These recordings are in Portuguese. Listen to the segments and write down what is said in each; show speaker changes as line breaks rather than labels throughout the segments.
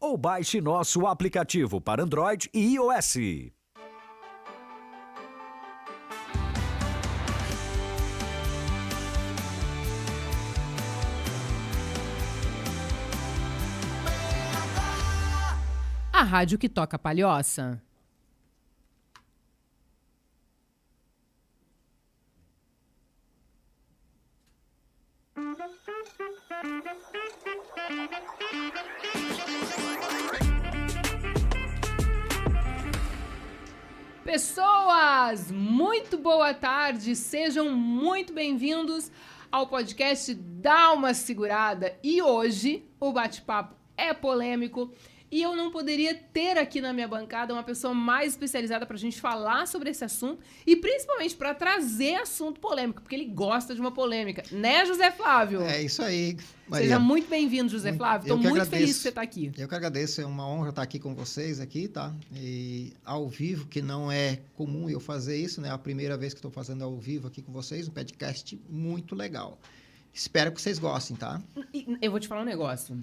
ou baixe nosso aplicativo para Android e iOS.
A rádio que toca palhoça. Pessoas, muito boa tarde, sejam muito bem-vindos ao podcast Dá Uma Segurada. E hoje o bate-papo é polêmico e eu não poderia ter aqui na minha bancada uma pessoa mais especializada pra gente falar sobre esse assunto e principalmente pra trazer assunto polêmico, porque ele gosta de uma polêmica, né, José Flávio?
É isso aí, Maria.
Seja muito bem-vindo, José Flávio. Estou muito feliz que você está aqui.
Eu que agradeço, é uma honra estar aqui com vocês aqui, tá? E ao vivo, que não é comum eu fazer isso, né? É a primeira vez que estou fazendo ao vivo aqui com vocês, um podcast muito legal. Espero que vocês gostem, tá?
Eu vou te falar um negócio.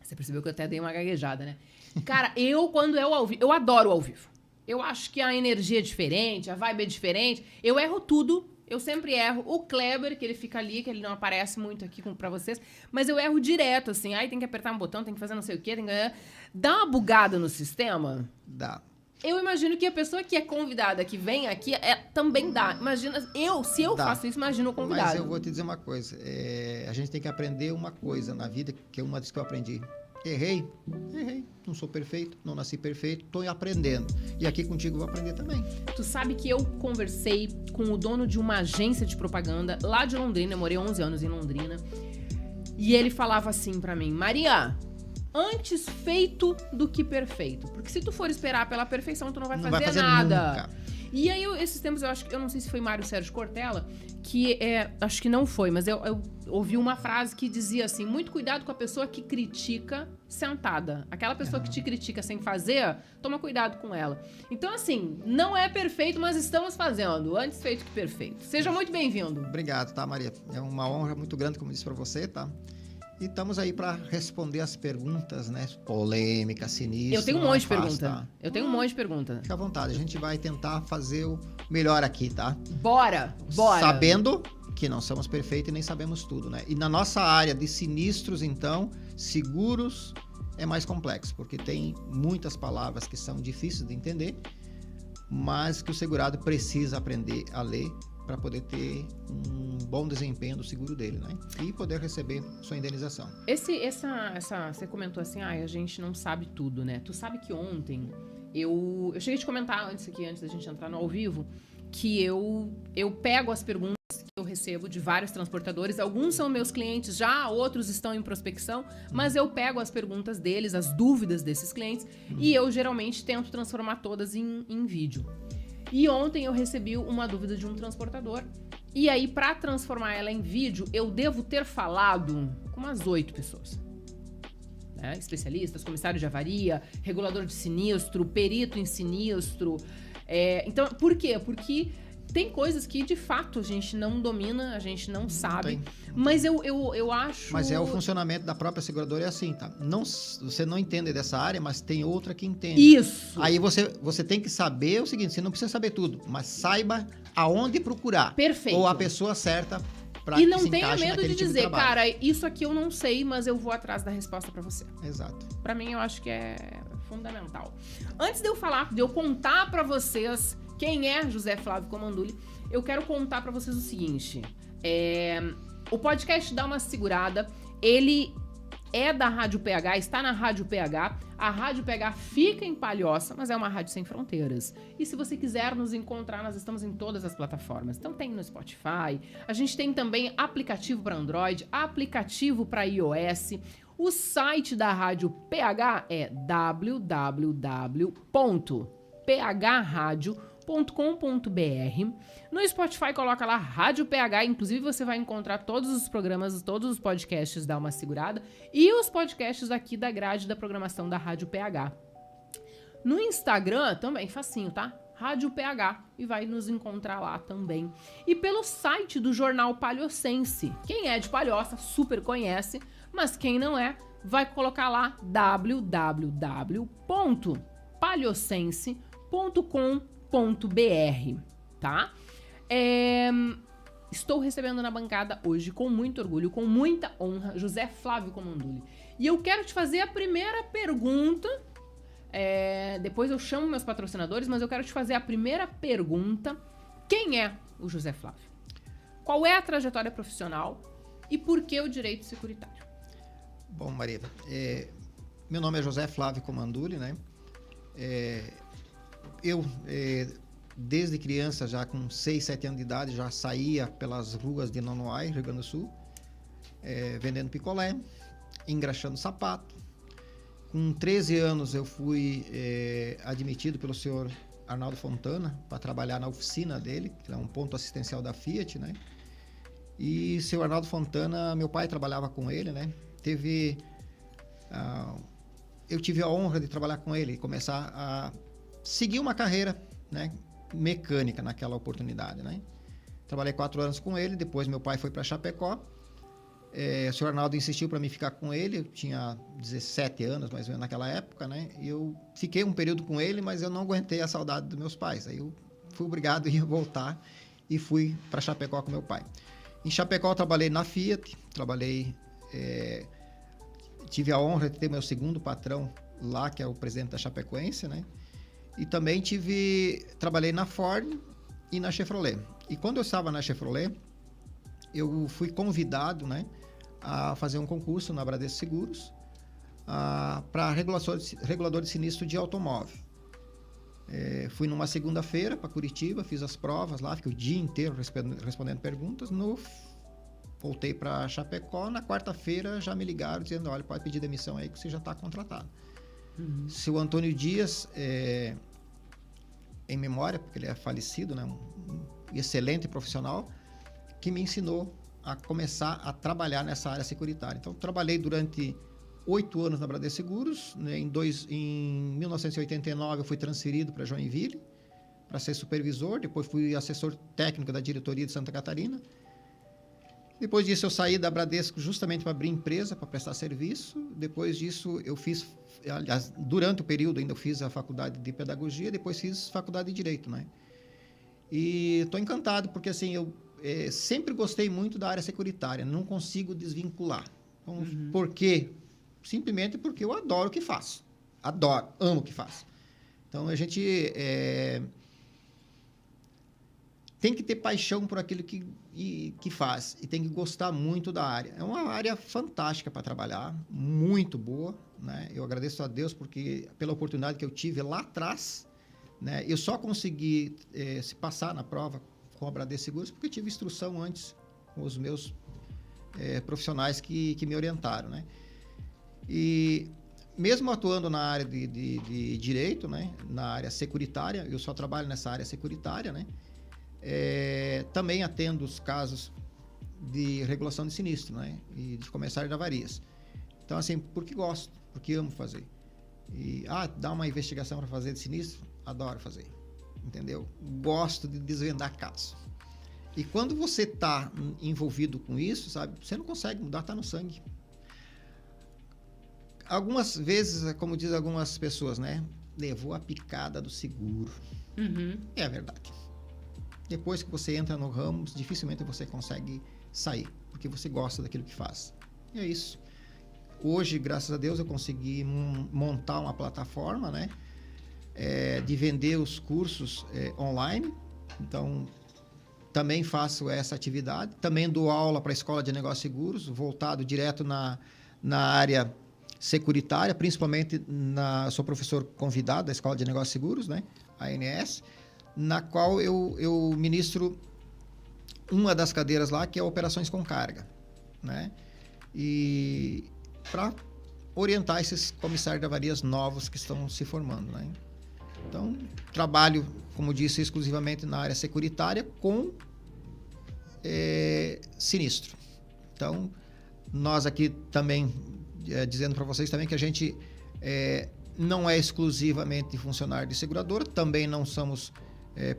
Você percebeu que eu até dei uma gaguejada, né? Cara, quando é o ao vivo, eu adoro o ao vivo. Eu acho que a energia é diferente, a vibe é diferente. Eu erro tudo. Eu sempre erro. O Kleber, que ele fica ali, que ele não aparece muito aqui pra vocês, mas eu erro direto, assim. Aí tem que apertar um botão, tem que fazer não sei o quê, tem que... Dá uma bugada no sistema?
Dá.
Eu imagino que a pessoa que é convidada, que vem aqui, também dá. Imagina, se eu faço isso, imagina o convidado.
Mas eu vou te dizer uma coisa. A gente tem que aprender uma coisa na vida, que é uma das que eu aprendi. Errei. Não sou perfeito, não nasci perfeito, estou aprendendo. E aqui contigo eu vou aprender também.
Tu sabe que eu conversei com o dono de uma agência de propaganda lá de Londrina, eu morei 11 anos em Londrina, e ele falava assim pra mim: Maria, antes feito do que perfeito. Porque se tu for esperar pela perfeição, tu não vai fazer nada. Nunca. E aí, esses tempos, eu não sei se foi Mário Sérgio Cortella, acho que não foi, mas eu ouvi uma frase que dizia assim: muito cuidado com a pessoa que critica sentada. Aquela pessoa que te critica sem fazer, toma cuidado com ela. Então, assim, não é perfeito, mas estamos fazendo. Antes feito que perfeito. Seja muito bem-vindo.
Obrigado, tá, Maria? É uma honra muito grande, como disse pra você, tá? E estamos aí para responder as perguntas, né? Polêmicas, sinistras.
Eu tenho um monte de pergunta. Tá? Eu tenho um monte de pergunta.
Fica à vontade, a gente vai tentar fazer o melhor aqui, tá?
Bora!
Sabendo que não somos perfeitos e nem sabemos tudo, né? E na nossa área de sinistros, então, seguros é mais complexo, porque tem muitas palavras que são difíceis de entender, mas que o segurado precisa aprender a ler para poder ter um bom desempenho do seguro dele, né? E poder receber sua indenização.
Você comentou assim, a gente não sabe tudo, né? Tu sabe que ontem eu cheguei a te comentar antes da gente entrar no ao vivo, que eu pego as perguntas que eu recebo de vários transportadores. Alguns são meus clientes já, outros estão em prospecção, mas eu pego as perguntas deles, as dúvidas desses clientes, e eu geralmente tento transformar todas em vídeo. E ontem eu recebi uma dúvida de um transportador. E aí, para transformar ela em vídeo, eu devo ter falado com umas 8 pessoas. Né? Especialistas, comissário de avaria, regulador de sinistro, perito em sinistro. Então, por quê? Porque tem coisas que, de fato, a gente não domina, a gente não sabe. Mas eu acho...
Mas o funcionamento da própria seguradora é assim, tá? Você não entende dessa área, mas tem outra que entende.
Isso!
Aí você tem que saber o seguinte, você não precisa saber tudo, mas saiba aonde procurar.
Perfeito.
Ou a pessoa certa para que
se encaixe.
E não tenha medo de
dizer, cara, isso aqui eu não sei, mas eu vou atrás da resposta para você.
Exato.
Para mim, eu acho que é fundamental. Antes de eu contar para vocês quem é José Flávio Comandulli, eu quero contar para vocês o seguinte. O podcast Dá Uma Segurada, ele é da Rádio PH, está na Rádio PH. A Rádio PH fica em Palhoça, mas é uma rádio sem fronteiras. E se você quiser nos encontrar, nós estamos em todas as plataformas. Então tem no Spotify, a gente tem também aplicativo para Android, aplicativo para iOS. O site da Rádio PH é www.phradio.com.br. No Spotify coloca lá Rádio PH, inclusive você vai encontrar todos os programas, todos os podcasts Dá Uma Segurada e os podcasts aqui da grade da programação da Rádio PH. No Instagram também facinho, tá? Rádio PH, e vai nos encontrar lá também. E pelo site do Jornal Palhocense. Quem é de Palhoça super conhece, mas quem não é, vai colocar lá www.paliosense.com.br, tá? Estou recebendo na bancada hoje, com muito orgulho, com muita honra, José Flávio Comandulli. E eu quero te fazer a primeira pergunta. Depois eu chamo meus patrocinadores, mas eu quero te fazer a primeira pergunta. Quem é o José Flávio? Qual é a trajetória profissional e por que o direito securitário?
Bom, Maria, meu nome é José Flávio Comandulli, né? Eu, desde criança, já com 6, 7 anos de idade, já saía pelas ruas de Nonoai, Rio Grande do Sul, vendendo picolé, engraxando sapato. Com 13 anos eu fui admitido pelo senhor Arnaldo Fontana para trabalhar na oficina dele, que é um ponto assistencial da Fiat, né? E o senhor Arnaldo Fontana, meu pai trabalhava com ele, né? Eu tive a honra de trabalhar com ele e começar a seguir uma carreira, né, mecânica naquela oportunidade, né? Trabalhei 4 anos com ele, depois meu pai foi para Chapecó. O senhor Arnaldo insistiu para mim ficar com ele, eu tinha 17 anos mais ou menos naquela época, né? E eu fiquei um período com ele, mas eu não aguentei a saudade dos meus pais. Aí eu fui obrigado a ir voltar e fui para Chapecó com meu pai. Em Chapecó eu trabalhei na Fiat, tive a honra de ter meu segundo patrão lá, que é o presidente da Chapecoense, né? E também trabalhei na Ford e na Chevrolet. E quando eu estava na Chevrolet, eu fui convidado, né, a fazer um concurso na Bradesco Seguros para regulador de sinistro de automóvel. Fui numa segunda-feira para Curitiba, fiz as provas lá, fiquei o dia inteiro respondendo perguntas. Voltei para Chapecó, na quarta-feira já me ligaram dizendo, olha, pode pedir demissão aí que você já está contratado. Uhum. Seu Antônio Dias, em memória, porque ele é falecido, né, um excelente profissional, que me ensinou a começar a trabalhar nessa área securitária. Então, trabalhei durante 8 anos na Bradesco Seguros, né? Em 1989 eu fui transferido para Joinville para ser supervisor, depois fui assessor técnico da diretoria de Santa Catarina. Depois disso eu saí da Bradesco justamente para abrir empresa, para prestar serviço. Depois disso eu fiz, aliás, durante o período ainda eu fiz a faculdade de pedagogia, depois fiz faculdade de direito, né? E estou encantado porque assim, eu sempre gostei muito da área securitária, não consigo desvincular. Então, por quê? Simplesmente porque eu adoro o que faço. Amo o que faço. Então, a gente tem que ter paixão por aquilo que faz e tem que gostar muito da área. É uma área fantástica para trabalhar, muito boa, né? Eu agradeço a Deus pela oportunidade que eu tive lá atrás, né? Eu só consegui se passar na prova com a Bradesco Seguros porque eu tive instrução antes com os meus profissionais que me orientaram, né? E mesmo atuando na área de direito, né, na área securitária, eu só trabalho nessa área securitária, né, também atendo os casos de regulação de sinistro, né, e de comissário de avarias. Então, assim, porque gosto, porque amo fazer. E, dá uma investigação para fazer de sinistro? Adoro fazer, entendeu? Gosto de desvendar casos. E quando você está envolvido com isso, sabe, você não consegue mudar, está no sangue. Algumas vezes, como dizem algumas pessoas, né? Levou a picada do seguro. Uhum. É a verdade. Depois que você entra no ramo, dificilmente você consegue sair, porque você gosta daquilo que faz. E é isso. Hoje, graças a Deus, eu consegui montar uma plataforma, né? De vender os cursos online. Então, também faço essa atividade. Também dou aula para a Escola de Negócios Seguros, voltado direto na área securitária, principalmente sou professor convidado da Escola de Negócios Seguros, né, a ANS, na qual eu ministro uma das cadeiras lá, que é operações com carga, né, e para orientar esses comissários de avarias novos que estão se formando, né. Então, trabalho, como disse, exclusivamente na área securitária com sinistro. Então, nós aqui também dizendo para vocês também que a gente não é exclusivamente funcionário de seguradora, também não somos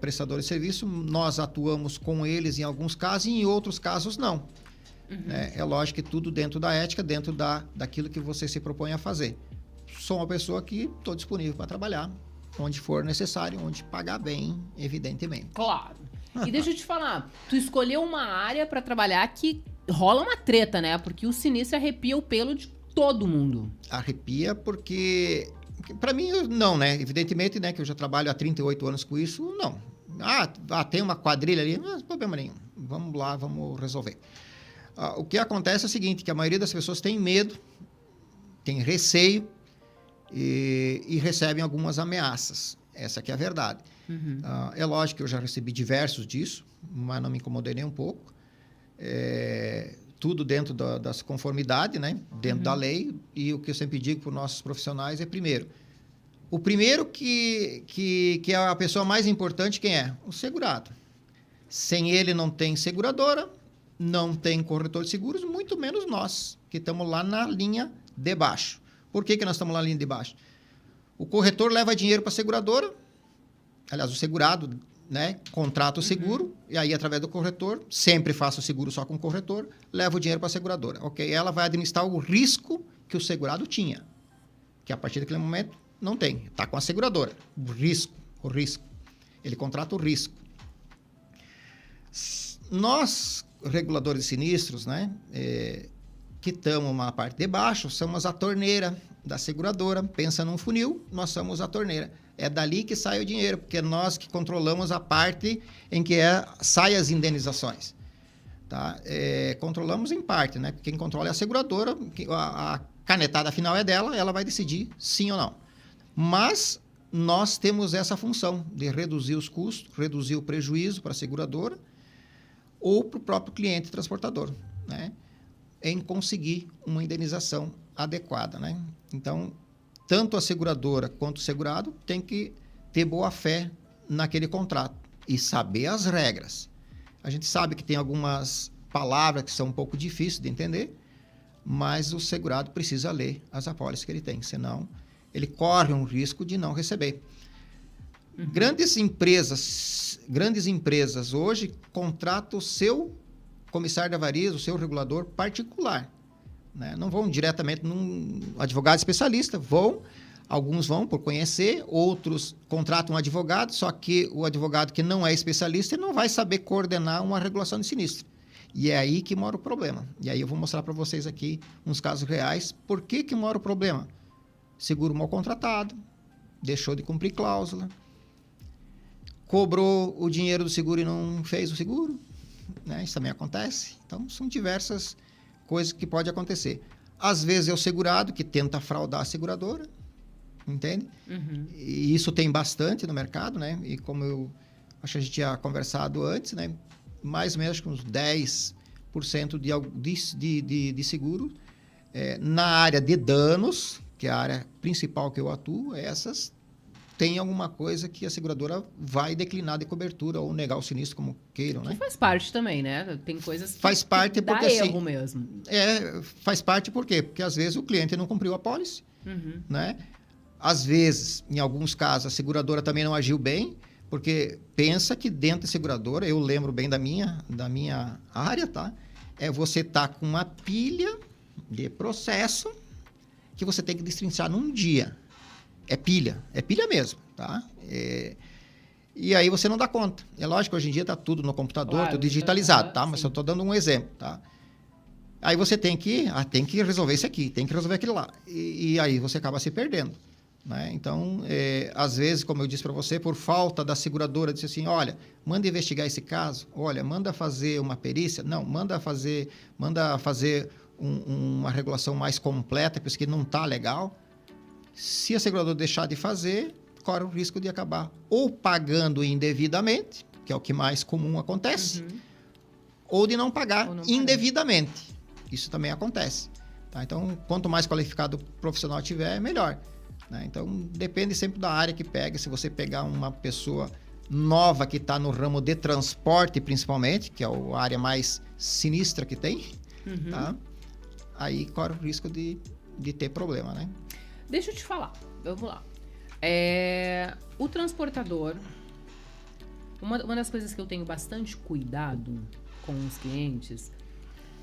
prestadores de serviço, nós atuamos com eles em alguns casos e em outros casos não. né? É lógico que tudo dentro da ética, dentro daquilo que você se propõe a fazer. Sou uma pessoa que estou disponível para trabalhar, onde for necessário, onde pagar bem, evidentemente.
Claro. E deixa eu te falar, tu escolheu uma área pra trabalhar que rola uma treta, né? Porque o sinistro arrepia o pelo de todo mundo.
Arrepia porque, para mim, não, né? Evidentemente, né, que eu já trabalho há 38 anos com isso, não. Tem uma quadrilha ali, não tem problema nenhum. Vamos lá, vamos resolver. O que acontece é o seguinte, que a maioria das pessoas tem medo, tem receio e recebem algumas ameaças. Essa que é a verdade. É lógico que eu já recebi diversos disso, mas não me incomodei nem um pouco. Tudo dentro das conformidades, né? Dentro da lei. E o que eu sempre digo para os nossos profissionais é, primeiro, o primeiro que é a pessoa mais importante, quem é? O segurado. Sem ele não tem seguradora, não tem corretor de seguros, muito menos nós, que estamos lá na linha de baixo. Por que nós estamos lá na linha de baixo? O corretor leva dinheiro para a seguradora, aliás, o segurado, né, contrata o seguro, e aí, através do corretor, sempre faça o seguro só com o corretor, leva o dinheiro para a seguradora. Ok? Ela vai administrar o risco que o segurado tinha, que a partir daquele momento não tem, está com a seguradora. O risco. Ele contrata o risco. Nós, reguladores de sinistros, né, que estamos na parte de baixo, somos a torneira da seguradora. Pensa num funil, nós somos a torneira. É dali que sai o dinheiro, porque é nós que controlamos a parte em que sai as indenizações. Tá? Controlamos em parte, né? Quem controla é a seguradora, a canetada final é dela, ela vai decidir sim ou não. Mas nós temos essa função de reduzir os custos, reduzir o prejuízo para a seguradora ou para o próprio cliente transportador, né? Em conseguir uma indenização adequada, né? Então, tanto a seguradora quanto o segurado tem que ter boa fé naquele contrato e saber as regras. A gente sabe que tem algumas palavras que são um pouco difíceis de entender, mas o segurado precisa ler as apólices que ele tem, senão ele corre um risco de não receber. Grandes empresas hoje contratam o seu comissário de avarias, o seu regulador particular, né? Não vão diretamente num advogado especialista, alguns vão por conhecer, outros contratam um advogado, só que o advogado que não é especialista, ele não vai saber coordenar uma regulação de sinistro. E é aí que mora o problema. E aí eu vou mostrar para vocês aqui uns casos reais. Por que mora o problema? Seguro mal contratado, deixou de cumprir cláusula, cobrou o dinheiro do seguro e não fez o seguro, né? Isso também acontece. Então, são diversas coisas que podem acontecer. Às vezes é o segurado que tenta fraudar a seguradora, entende? E isso tem bastante no mercado, né? E como eu acho que a gente tinha conversado antes, né? Mais ou menos uns 10% de seguro na área de danos, que é a área principal que eu atuo, essas tem alguma coisa que a seguradora vai declinar de cobertura ou negar o sinistro, como queiram, né?
Que faz parte também, né? Tem coisas que,
faz parte
que dá
porque,
erro
assim,
mesmo.
Faz parte por quê? Porque às vezes o cliente não cumpriu a pólice, né? Às vezes, em alguns casos, a seguradora também não agiu bem, porque pensa que dentro da seguradora, eu lembro bem da minha área, tá? Você tá com uma pilha de processo que você tem que destrinchar num dia. É pilha mesmo, tá? E aí você não dá conta. É lógico que hoje em dia está tudo no computador,
Claro,
tudo digitalizado, tá?
sim.
Mas eu estou dando um exemplo, tá? Aí você tem que resolver isso aqui, tem que resolver aquilo lá. E aí você acaba se perdendo, né? Então, às vezes, como eu disse para você, por falta da seguradora, disse assim, olha, manda investigar esse caso, olha, manda fazer uma perícia, não, manda fazer uma regulação mais completa, porque isso aqui não está legal. Se a seguradora deixar de fazer, corre o risco de acabar ou pagando indevidamente, que é o que mais comum acontece, ou de não pagar indevidamente. Isso também acontece. Tá? Então, quanto mais qualificado o profissional tiver, melhor. Né? Então, depende sempre da área que pega. Se você pegar uma pessoa nova que está no ramo de transporte, principalmente, que é a área mais sinistra que tem, tá? Aí corre o risco de ter problema, né?
Deixa eu te falar, vamos lá. O transportador, uma das coisas que eu tenho bastante cuidado com os clientes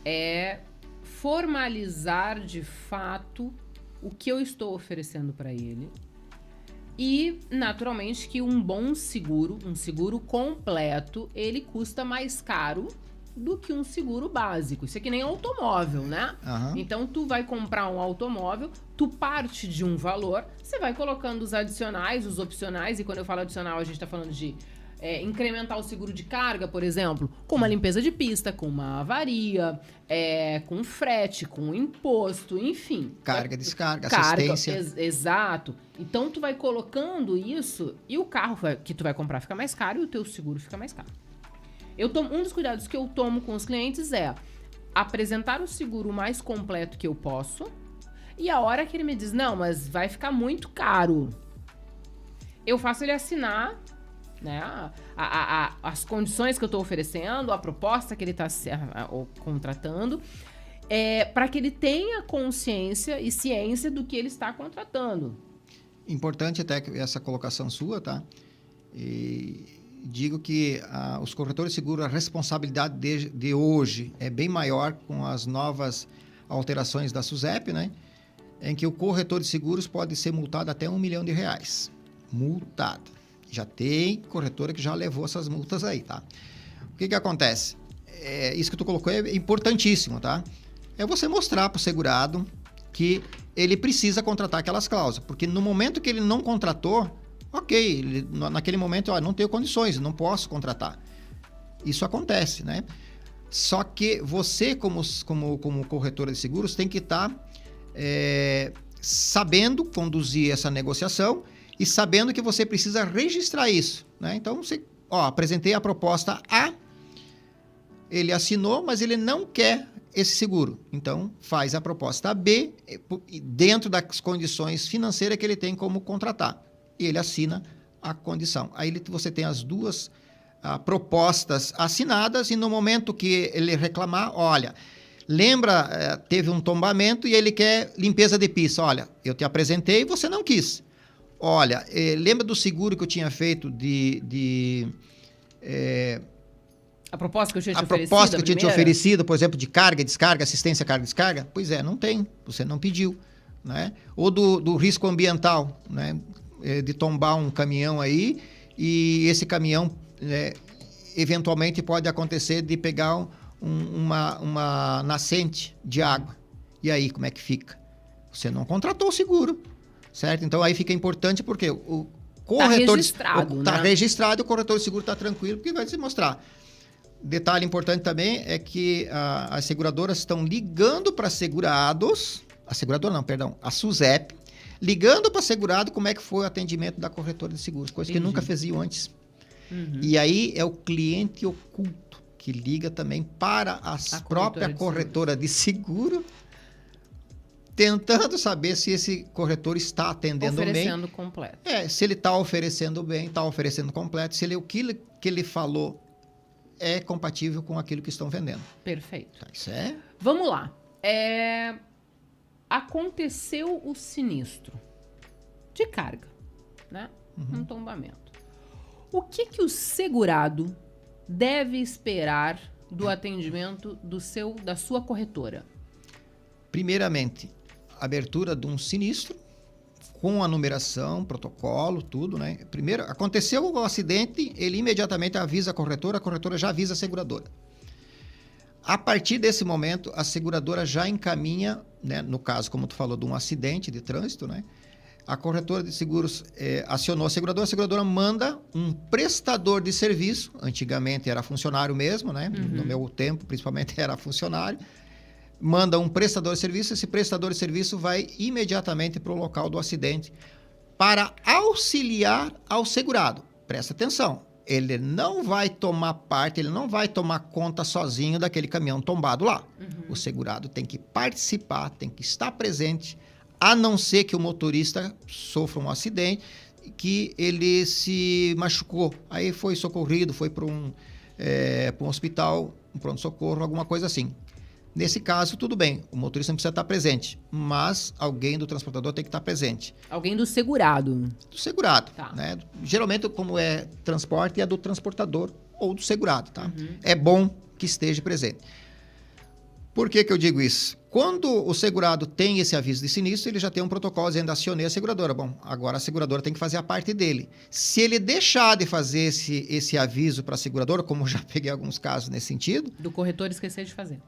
é formalizar de fato o que eu estou oferecendo para ele. E, naturalmente, que um bom seguro, um seguro completo, ele custa mais caro do que um seguro básico. Isso é que nem automóvel, né?
Aham.
Então, tu vai comprar um automóvel, tu parte de um valor, você vai colocando os adicionais, os opcionais, e quando eu falo adicional, a gente tá falando de incrementar o seguro de carga, por exemplo, com uma limpeza de pista, com uma avaria, com frete, com imposto, enfim.
Carga, descarga,
Carga,
assistência.
exato. Então, tu vai colocando isso e o carro que tu vai comprar fica mais caro e o teu seguro fica mais caro. Um dos cuidados que eu tomo com os clientes é apresentar o seguro mais completo que eu posso, e a hora que ele me diz, não, mas vai ficar muito caro, eu faço ele assinar, né, as condições que eu estou oferecendo, a proposta que ele está contratando, para que ele tenha consciência e ciência do que ele está contratando.
Importante até essa colocação sua, tá? E digo que os corretores de seguro, a responsabilidade de hoje é bem maior com as novas alterações da SUSEP, né? Em que o corretor de seguros pode ser multado até R$1 milhão. Multado. Já tem corretora que já levou essas multas aí, tá? O que acontece? Isso que tu colocou é importantíssimo, tá? É você mostrar para o segurado que ele precisa contratar aquelas cláusulas, porque no momento que ele não contratou, ok, naquele momento, não tenho condições, não posso contratar. Isso acontece, né? Só que você, como corretora de seguros, tem que estar sabendo conduzir essa negociação e sabendo que você precisa registrar isso, né? Então, você, apresentei a proposta A, ele assinou, mas ele não quer esse seguro. Então, faz a proposta B dentro das condições financeiras que ele tem como contratar. E ele assina a condição. Aí você tem as duas propostas assinadas e no momento que ele reclamar, olha, lembra, teve um tombamento e ele quer limpeza de pista. Olha, eu te apresentei e você não quis. Olha, lembra do seguro que eu tinha feito
a proposta que eu tinha te
a
oferecido?
proposta que eu tinha te oferecido, por exemplo, de carga, descarga, assistência, carga, descarga? Pois não tem. Você não pediu, né? Ou do risco ambiental, né? De tombar um caminhão aí e esse caminhão eventualmente pode acontecer de pegar uma nascente de água. E aí, como é que fica? Você não contratou o seguro, certo? Então, aí fica importante porque o corretor... Está registrado, o corretor de seguro está tranquilo porque vai se mostrar. Detalhe importante também é que as seguradoras estão ligando para segurados... A SUSEP, ligando para segurado como é que foi o atendimento da corretora de seguros, coisa que nunca faziam antes. Uhum. E aí é o cliente oculto que liga também para a própria corretora de seguro, tentando saber se esse corretor está atendendo bem.
Oferecendo completo.
Se ele está oferecendo bem, está oferecendo completo, se o que ele falou é compatível com aquilo que estão vendendo.
Perfeito.
Tá, isso é...
Vamos lá. Aconteceu o sinistro de carga, né? Um tombamento. O que o segurado deve esperar do atendimento da sua corretora?
Primeiramente, abertura de um sinistro com a numeração, protocolo, tudo, né? Primeiro, aconteceu o acidente, ele imediatamente avisa a corretora já avisa a seguradora. A partir desse momento, a seguradora já encaminha, né, no caso, como tu falou, de um acidente de trânsito, né? A corretora de seguros acionou a seguradora manda um prestador de serviço, antigamente era funcionário mesmo, né? Uhum. No meu tempo, principalmente, era funcionário. Manda um prestador de serviço, esse prestador de serviço vai imediatamente para o local do acidente para auxiliar ao segurado. Presta atenção. Ele não vai tomar parte, ele não vai tomar conta sozinho daquele caminhão tombado lá. Uhum. O segurado tem que participar, tem que estar presente, a não ser que o motorista sofra um acidente, que ele se machucou. Aí foi socorrido, foi para um hospital, um pronto-socorro, alguma coisa assim. Nesse caso, tudo bem, o motorista não precisa estar presente, mas alguém do transportador tem que estar presente.
Alguém do segurado.
Do segurado,
tá.
Né? Geralmente, como é transporte, é do transportador ou do segurado, tá? Uhum. É bom que esteja presente. Por que eu digo isso? Quando o segurado tem esse aviso de sinistro, ele já tem um protocolo dizendo: acionei a seguradora. Bom, agora a seguradora tem que fazer a parte dele. Se ele deixar de fazer esse aviso para a seguradora, como eu já peguei alguns casos nesse sentido...
Do corretor esquecer de fazer.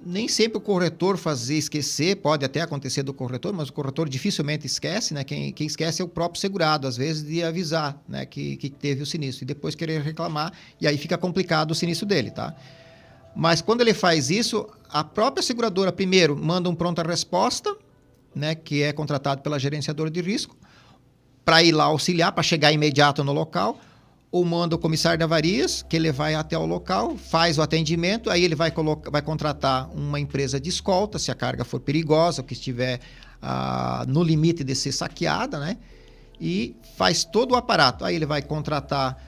Nem sempre o corretor fazer esquecer, pode até acontecer do corretor, mas o corretor dificilmente esquece, né? Quem esquece é o próprio segurado, às vezes, de avisar, né, que teve o sinistro. E depois querer reclamar, e aí fica complicado o sinistro dele, tá? Mas quando ele faz isso, a própria seguradora, primeiro, manda um pronta-resposta, né, que é contratado pela gerenciadora de risco, para ir lá auxiliar, para chegar imediato no local, ou manda o comissário de avarias, que ele vai até o local, faz o atendimento, aí ele vai contratar uma empresa de escolta, se a carga for perigosa, ou que estiver no limite de ser saqueada, né? E faz todo o aparato. Aí ele vai contratar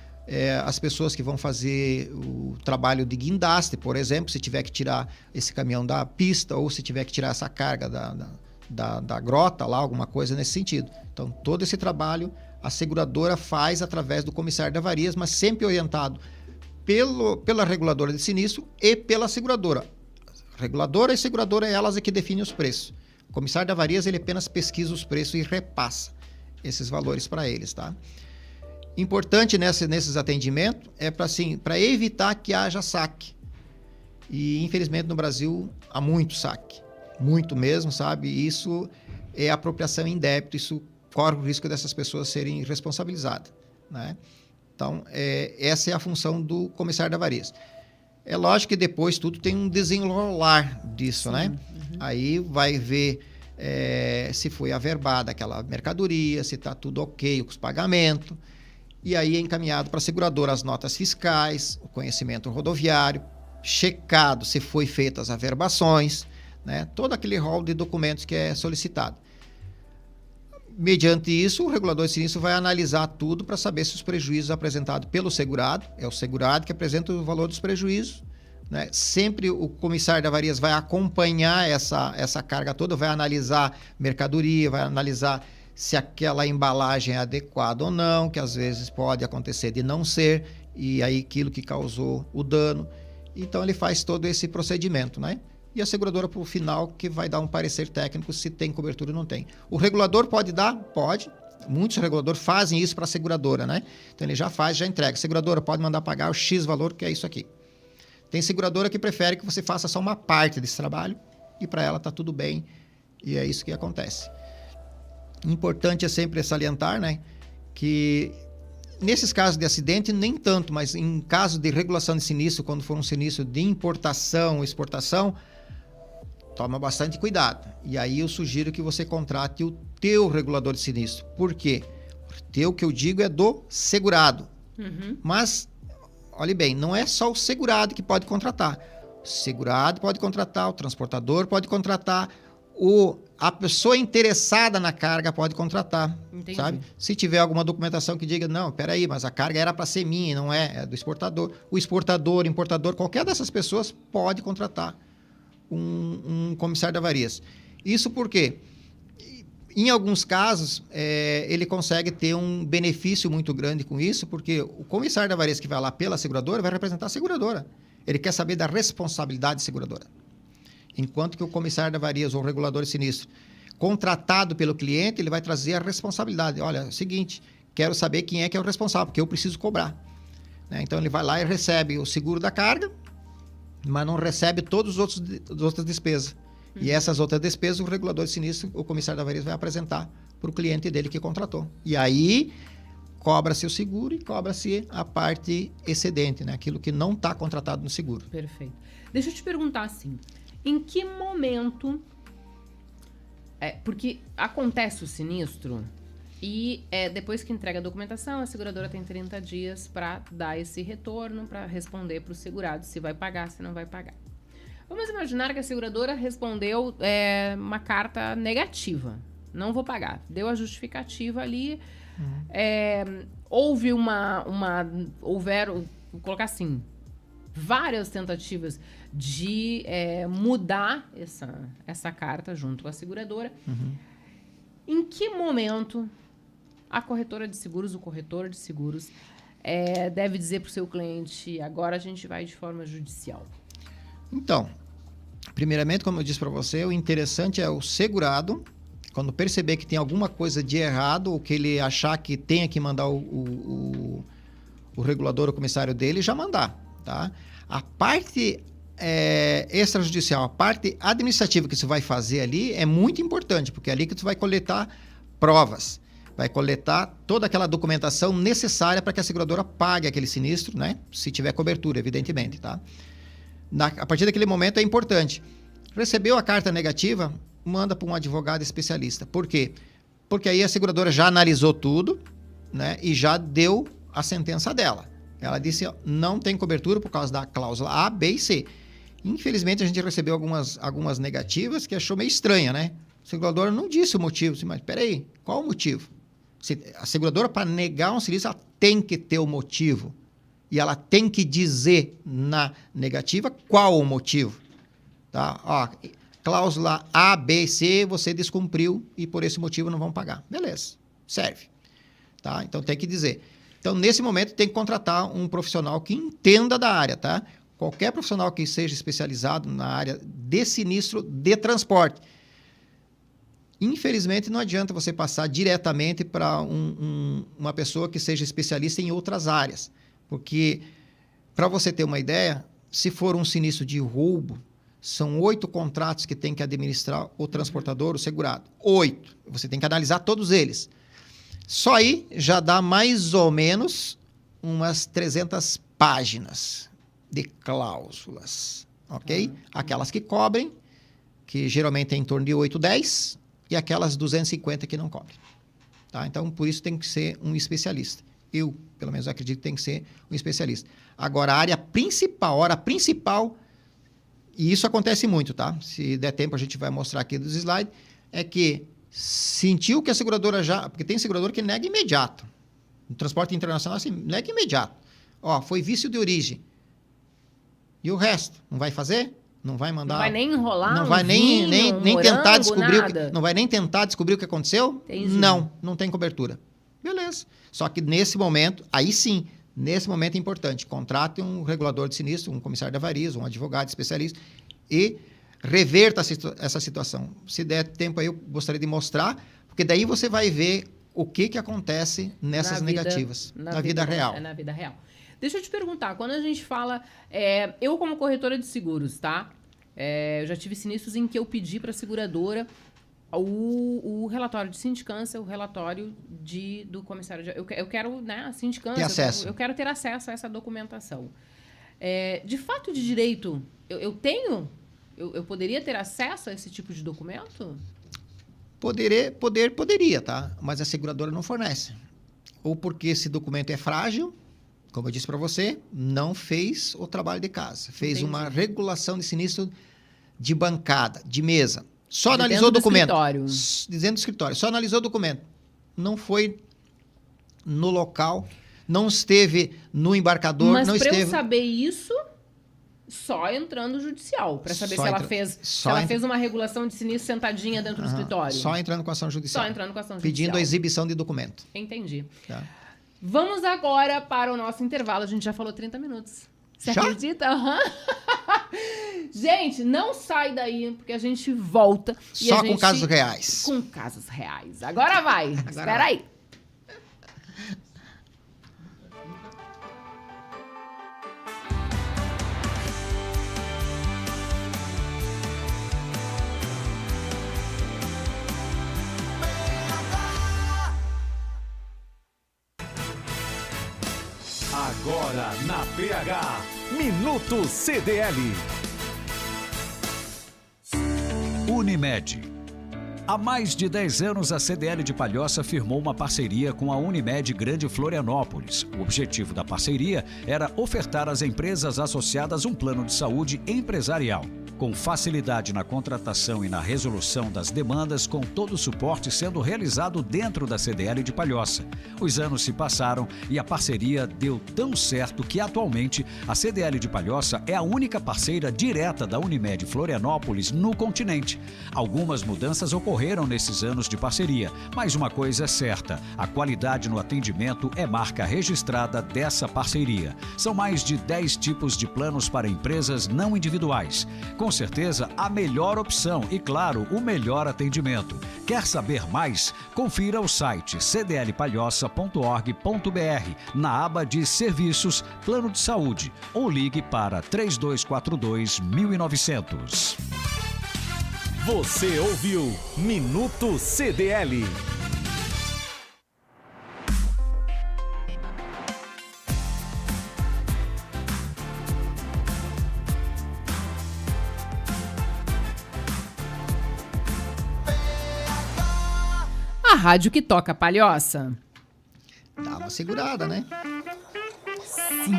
as pessoas que vão fazer o trabalho de guindaste, por exemplo, se tiver que tirar esse caminhão da pista, ou se tiver que tirar essa carga da grota lá, alguma coisa nesse sentido. Então, todo esse trabalho a seguradora faz através do comissário de avarias, mas sempre orientado pela reguladora de sinistro e pela seguradora. Reguladora e seguradora, elas é que definem os preços. O comissário de avarias, ele apenas pesquisa os preços e repassa esses valores para eles, tá? Importante nesses atendimentos é para evitar que haja saque. E, infelizmente, no Brasil, há muito saque. Muito mesmo, sabe? Isso é apropriação em débito, isso corre o risco dessas pessoas serem responsabilizadas, né? Então, essa é a função do comissário de avarias. É lógico que depois tudo tem um desenrolar disso, né? Uhum. Aí vai ver se foi averbada aquela mercadoria, se está tudo ok com os pagamentos, e aí é encaminhado para a seguradora as notas fiscais, o conhecimento rodoviário, checado se foi feitas as averbações, né? Todo aquele rol de documentos que é solicitado. Mediante isso, o regulador de sinistro vai analisar tudo para saber se os prejuízos apresentados pelo segurado, é o segurado que apresenta o valor dos prejuízos, né? Sempre o comissário de avarias vai acompanhar essa carga toda, vai analisar mercadoria, vai analisar se aquela embalagem é adequada ou não, que às vezes pode acontecer de não ser, e aí aquilo que causou o dano. Então ele faz todo esse procedimento, né? E a seguradora, por final, que vai dar um parecer técnico se tem cobertura ou não tem. O regulador pode dar? Pode. Muitos reguladores fazem isso para a seguradora, né? Então ele já faz, já entrega. A seguradora pode mandar pagar o X valor, que é isso aqui. Tem seguradora que prefere que você faça só uma parte desse trabalho e para ela está tudo bem, e é isso que acontece. Importante é sempre salientar, né, que nesses casos de acidente, nem tanto, mas em caso de regulação de sinistro, quando for um sinistro de importação ou exportação, toma bastante cuidado. E aí eu sugiro que você contrate o teu regulador de sinistro. Por quê? O teu, que eu digo, é do segurado. Uhum. Mas, olhe bem, não é só o segurado que pode contratar. O segurado pode contratar, o transportador pode contratar, a pessoa interessada na carga pode contratar. Entendi. Sabe? Se tiver alguma documentação que diga, não, peraí, mas a carga era para ser minha, não é do exportador. O exportador, importador, qualquer dessas pessoas pode contratar um comissário de avarias. Isso porque, em alguns casos, ele consegue ter um benefício muito grande com isso, porque o comissário de avarias que vai lá pela seguradora vai representar a seguradora. Ele quer saber da responsabilidade seguradora. Enquanto que o comissário de avarias ou o regulador de sinistro, contratado pelo cliente, ele vai trazer a responsabilidade. Olha, é o seguinte, quero saber quem é que é o responsável, porque eu preciso cobrar. Né? Então, ele vai lá e recebe o seguro da carga, mas não recebe todas as outras despesas. Uhum. E essas outras despesas, o regulador de sinistro, o comissário de avarias, vai apresentar para o cliente dele que contratou. E aí, cobra-se o seguro e cobra-se a parte excedente, né? Aquilo que não está contratado no seguro.
Perfeito. Deixa eu te perguntar assim, em que momento... porque acontece o sinistro e depois que entrega a documentação, a seguradora tem 30 dias para dar esse retorno, para responder para o segurado se vai pagar, se não vai pagar. Vamos imaginar que a seguradora respondeu uma carta negativa. Não vou pagar. Deu a justificativa ali. Houve houveram, vou colocar assim, várias tentativas de mudar essa carta junto com a seguradora. Uhum. Em que momento a corretora de seguros, o corretor de seguros, deve dizer para o seu cliente, agora a gente vai de forma judicial?
Então, Primeiramente, como eu disse para você, o interessante é o segurado, quando perceber que tem alguma coisa de errado, ou que ele achar que tenha que mandar o regulador, o comissário dele, já mandar, tá? A parte extrajudicial, a parte administrativa que você vai fazer ali é muito importante, porque é ali que você vai coletar provas, vai coletar toda aquela documentação necessária para que a seguradora pague aquele sinistro, né? Se tiver cobertura, evidentemente, tá? A partir daquele momento é importante. Recebeu a carta negativa, manda para um advogado especialista. Por quê? Porque aí a seguradora já analisou tudo, né? E já deu a sentença dela. Ela disse, ó, não tem cobertura por causa da cláusula A, B e C. Infelizmente, a gente recebeu algumas negativas que achou meio estranha, né? A seguradora não disse o motivo. Mas peraí, qual o motivo? A seguradora, para negar um sinistro, ela tem que ter o motivo. E ela tem que dizer na negativa qual o motivo. Tá? Ó, cláusula A, B e C, você descumpriu e por esse motivo não vão pagar. Beleza, serve. Tá? Então tem que dizer. Então, nesse momento, tem que contratar um profissional que entenda da área, tá? Qualquer profissional que seja especializado na área de sinistro de transporte. Infelizmente, não adianta você passar diretamente para uma pessoa que seja especialista em outras áreas. Porque, para você ter uma ideia, se for um sinistro de roubo, são 8 contratos que tem que administrar o transportador, o segurado. 8. Você tem que analisar todos eles. Só aí já dá mais ou menos umas 300 páginas de cláusulas, ok? Aquelas que cobrem, que geralmente é em torno de 8, 10, e aquelas 250 que não cobrem. Tá? Então, por isso tem que ser um especialista. Eu, pelo menos, acredito que tem que ser um especialista. Agora, a área principal, hora principal, e isso acontece muito, tá? Se der tempo, a gente vai mostrar aqui dos slides, é que sentiu que a seguradora já... Porque tem seguradora que nega imediato. No transporte internacional, assim, nega imediato. Ó, foi vício de origem. E o resto? Não vai fazer? Não vai mandar...
Não vai nem enrolar
não vai
vinho,
nem tentar descobrir
nada.
não vai nem tentar descobrir o que aconteceu?
Entendi.
Não tem cobertura. Beleza. Só que nesse momento, aí sim, nesse momento é importante. Contrate um regulador de sinistro, um comissário de avarias, um advogado especialista e reverta essa situação. Se der tempo aí, eu gostaria de mostrar, porque daí você vai ver o que acontece nessas negativas, na vida real.
Na vida real. Deixa eu te perguntar, quando a gente fala... eu como corretora de seguros, tá? Eu já tive sinistros em que eu pedi para a seguradora o relatório de sindicância, o relatório do comissário de... Eu quero, né, a sindicância...
Ter acesso.
Eu quero ter acesso a essa documentação. De fato de direito, eu tenho... Eu poderia ter acesso a esse tipo de documento?
Poderia, tá? Mas a seguradora não fornece. Ou porque esse documento é frágil, como eu disse para você, não fez o trabalho de casa. Fez
Entendi.
uma regulação de sinistro de bancada, de mesa. Só
De
analisou o
dentro do
documento.
escritório.
Dizendo do escritório. Só analisou o documento. Não foi no local, não esteve no embarcador,
Mas
não
para
esteve...
eu saber isso, só entrando no judicial, para saber
Só
se ela
entra-
fez,
só
se ela
entra-
fez uma regulação de sinistro sentadinha dentro do escritório.
Só entrando com ação judicial.
Só entrando com ação
Pedindo a
judicial.
exibição de documento.
Entendi.
Tá?
Vamos agora para o nosso intervalo. A gente já falou 30 minutos. Você
Já?
acredita? Aham. Gente, não sai daí, porque a gente volta. e
Só
a
com
gente...
casos reais.
Com casos reais. Agora vai. Espera
vai.
aí.
Agora na PH, Minuto CDL. Unimed. Há mais de 10 anos, a CDL de Palhoça firmou uma parceria com a Unimed Grande Florianópolis. O objetivo da parceria era ofertar às empresas associadas um plano de saúde empresarial, com facilidade na contratação e na resolução das demandas, com todo o suporte sendo realizado dentro da CDL de Palhoça. Os anos se passaram e a parceria deu tão certo que atualmente a CDL de Palhoça é a única parceira direta da Unimed Florianópolis no continente. Algumas mudanças ocorreram ocorreram nesses anos de parceria, mas uma coisa é certa, a qualidade no atendimento é marca registrada dessa parceria. São mais de 10 tipos de planos para empresas não individuais. Com certeza, a melhor opção e, claro, o melhor atendimento. Quer saber mais? Confira o site cdlpalhoça.org.br na aba de Serviços, Plano de Saúde ou ligue para 3242-1900.
Você ouviu Minuto CDL.
A rádio que toca Palhoça.
Dá uma segurada, né?
Sim.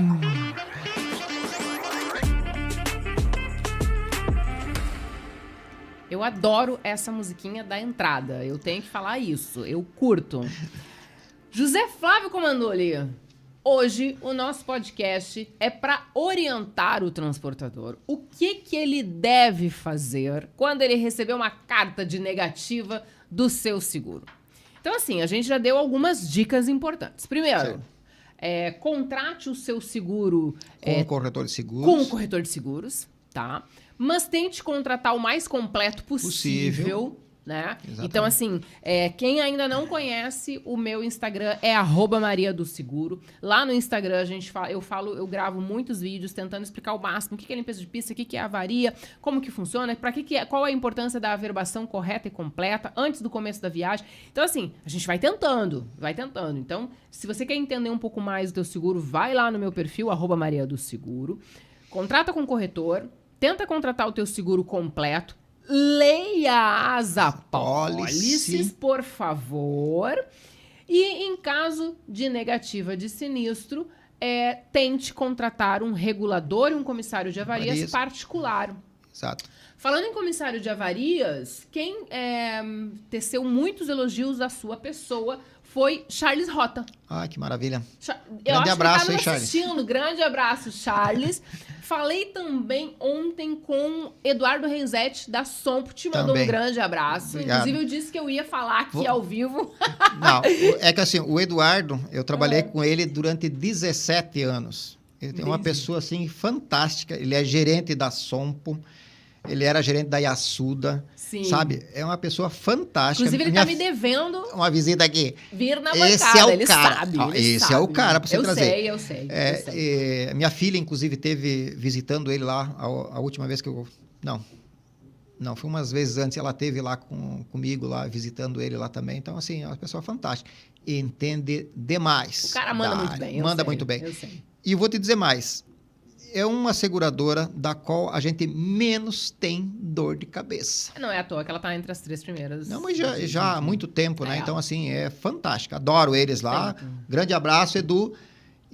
Eu adoro essa musiquinha da entrada. Eu tenho que falar isso. Eu curto. José Flávio Comandoli, hoje o nosso podcast é para orientar o transportador. O que ele deve fazer quando ele receber uma carta de negativa do seu seguro? Então, assim, a gente já deu algumas dicas importantes. Primeiro, contrate o seu seguro...
Com o corretor de seguros.
Com o corretor de seguros, tá? Mas tente contratar o mais completo possível, né?
Exatamente.
Então, assim, quem ainda não conhece, o meu Instagram é @mariadoseguro. Lá no Instagram eu gravo muitos vídeos tentando explicar o máximo o que é limpeza de pista, o que é avaria, como que funciona, qual é a importância da averbação correta e completa antes do começo da viagem. Então, assim, a gente vai tentando. Então, se você quer entender um pouco mais do teu seguro, vai lá no meu perfil, @mariadoseguro. Contrata com o corretor, tenta contratar o teu seguro completo, leia as apólices, por favor. E em caso de negativa de sinistro, tente contratar um regulador e um comissário de avarias particular.
Exato.
Falando em comissário de avarias, quem teceu muitos elogios à sua pessoa foi Charles Rota.
Ah, que maravilha.
Grande
abraço aí, Charles.
Grande abraço, Charles. Falei também ontem com Eduardo Renzetti, da Sompo, te mandou um grande abraço.
Obrigado.
Inclusive, eu disse que eu ia falar aqui ao vivo.
Não, é que assim, o Eduardo, eu trabalhei com ele durante 17 anos. Ele é uma pessoa, assim, fantástica. Ele é gerente da Sompo, ele era gerente da Yasuda.
Sim.
Sabe? É uma pessoa fantástica.
Inclusive, ele tá me devendo
uma visita aqui.
Vir na bancada,
Esse é o
ele
cara.
sabe.
Esse é o cara para você trazer.
Eu sei.
Minha filha, inclusive, teve visitando ele lá a última vez que eu... Não, foi umas vezes antes, ela teve lá comigo, lá visitando ele lá também. Então, assim, é uma pessoa fantástica. Entende demais.
O cara manda muito bem.
Muito bem.
Eu sei.
E eu vou te dizer mais. É uma seguradora da qual a gente menos tem dor de cabeça.
Não é à toa que ela tá entre as 3 primeiras.
Não, mas já há muito tempo, né? Então, assim, é fantástico. Adoro eles lá. Grande abraço, Edu.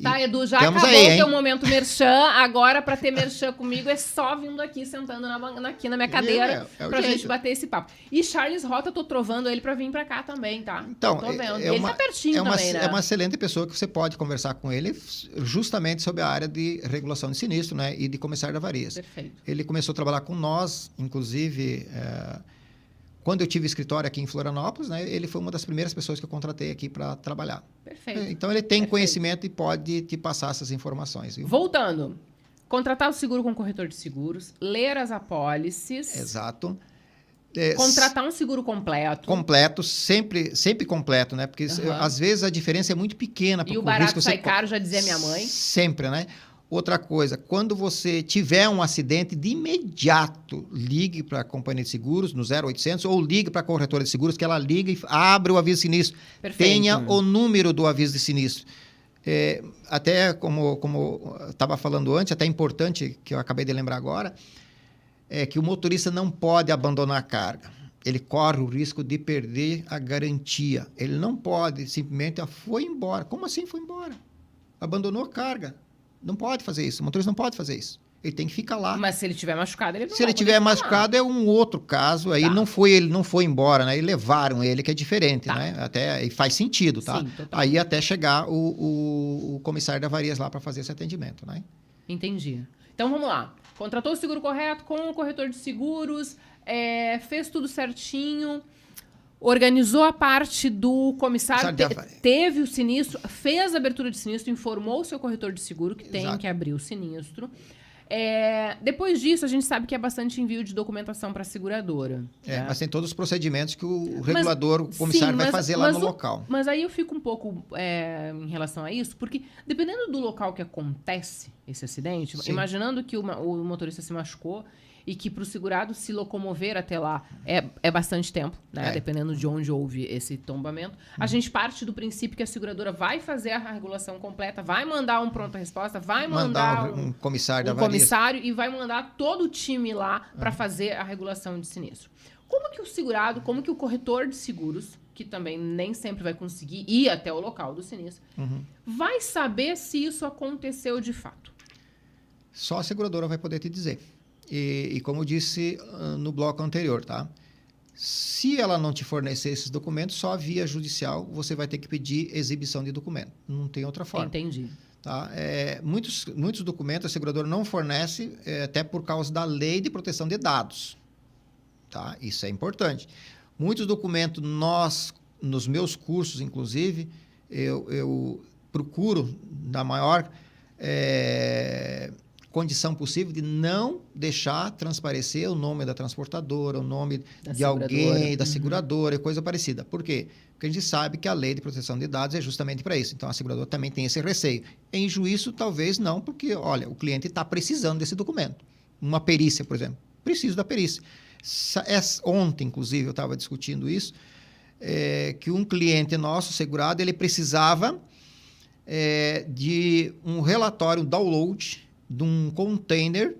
Tá, Edu, já acabou o teu momento merchan. Agora, para ter merchan comigo, é só vindo aqui, sentando aqui na minha cadeira, pra gente bater esse papo. E Charles Rota, tô trovando ele pra vir pra cá também, tá?
Então,
tô vendo. Ele tá pertinho também, né?
É uma excelente pessoa que você pode conversar com ele justamente sobre a área de regulação de sinistro, né? E de comissário de avarias.
Perfeito.
Ele começou a trabalhar com nós, inclusive... Quando eu tive escritório aqui em Florianópolis, né, ele foi uma das primeiras pessoas que eu contratei aqui para trabalhar.
Perfeito.
Então, ele tem conhecimento e pode te passar essas informações. Viu?
Voltando. Contratar o seguro com o corretor de seguros, ler as apólices.
Exato.
Contratar um seguro completo.
Completo, sempre completo, né? Porque às vezes a diferença é muito pequena.
E o barato sai caro, já dizia minha mãe.
Sempre, né? Outra coisa, quando você tiver um acidente, de imediato ligue para a companhia de seguros no 0800 ou ligue para a corretora de seguros, que ela liga e abre o aviso de sinistro.
Perfeito.
Tenha o número do aviso de sinistro. Até como estava falando antes, até importante, que eu acabei de lembrar agora, é que o motorista não pode abandonar a carga. Ele corre o risco de perder a garantia. Ele não pode simplesmente, foi embora. Como assim foi embora? Abandonou a carga. Não pode fazer isso. O motorista não pode fazer isso. Ele tem que ficar lá.
Mas se ele tiver machucado, ele não
Se ele tiver machucado, é um outro caso. Aí ele não foi embora, né? E levaram ele, que é diferente, né? E faz sentido, tá? Sim, aí até chegar o comissário de avarias lá para fazer esse atendimento, né?
Entendi. Então, vamos lá. Contratou o seguro correto com o corretor de seguros, fez tudo certinho. organizou a parte do comissário,
Comissário de
teve o sinistro, fez a abertura de sinistro, informou o seu corretor de seguro que tem
Exato.
que abrir o sinistro. Depois disso, a gente sabe que é bastante envio de documentação para a seguradora. né?
Mas tem todos os procedimentos que o regulador, o comissário, vai fazer lá no local.
Mas aí eu fico um pouco em relação a isso, porque dependendo do local que acontece esse acidente,
Sim.
imaginando que o motorista se machucou e que para o segurado se locomover até lá é bastante tempo, né? Dependendo de onde houve esse tombamento. A gente parte do princípio que a seguradora vai fazer a regulação completa, vai mandar um pronta-resposta, vai mandar
um comissário da
um
avaria.
comissário e vai mandar todo o time lá para fazer a regulação de sinistro. Como que o segurado, como que o corretor de seguros, que também nem sempre vai conseguir ir até o local do sinistro, vai saber se isso aconteceu de fato?
Só a seguradora vai poder te dizer. E como eu disse no bloco anterior, tá? Se ela não te fornecer esses documentos, só via judicial você vai ter que pedir exibição de documento. Não tem outra forma.
Entendi.
Tá? Muitos documentos a seguradora não fornece, até por causa da lei de proteção de dados. Tá? Isso é importante. Muitos documentos, nos meus cursos, inclusive, eu procuro, na maior condição possível, de não deixar transparecer o nome da transportadora, o nome de alguém, da seguradora, coisa parecida. Por quê? Porque a gente sabe que a lei de proteção de dados é justamente para isso. Então, a seguradora também tem esse receio. Em juízo, talvez não, porque, olha, o cliente está precisando desse documento. Uma perícia, por exemplo. Preciso da perícia. Ontem, inclusive, eu estava discutindo isso, que um cliente nosso, segurado, ele precisava de um relatório, um download de um container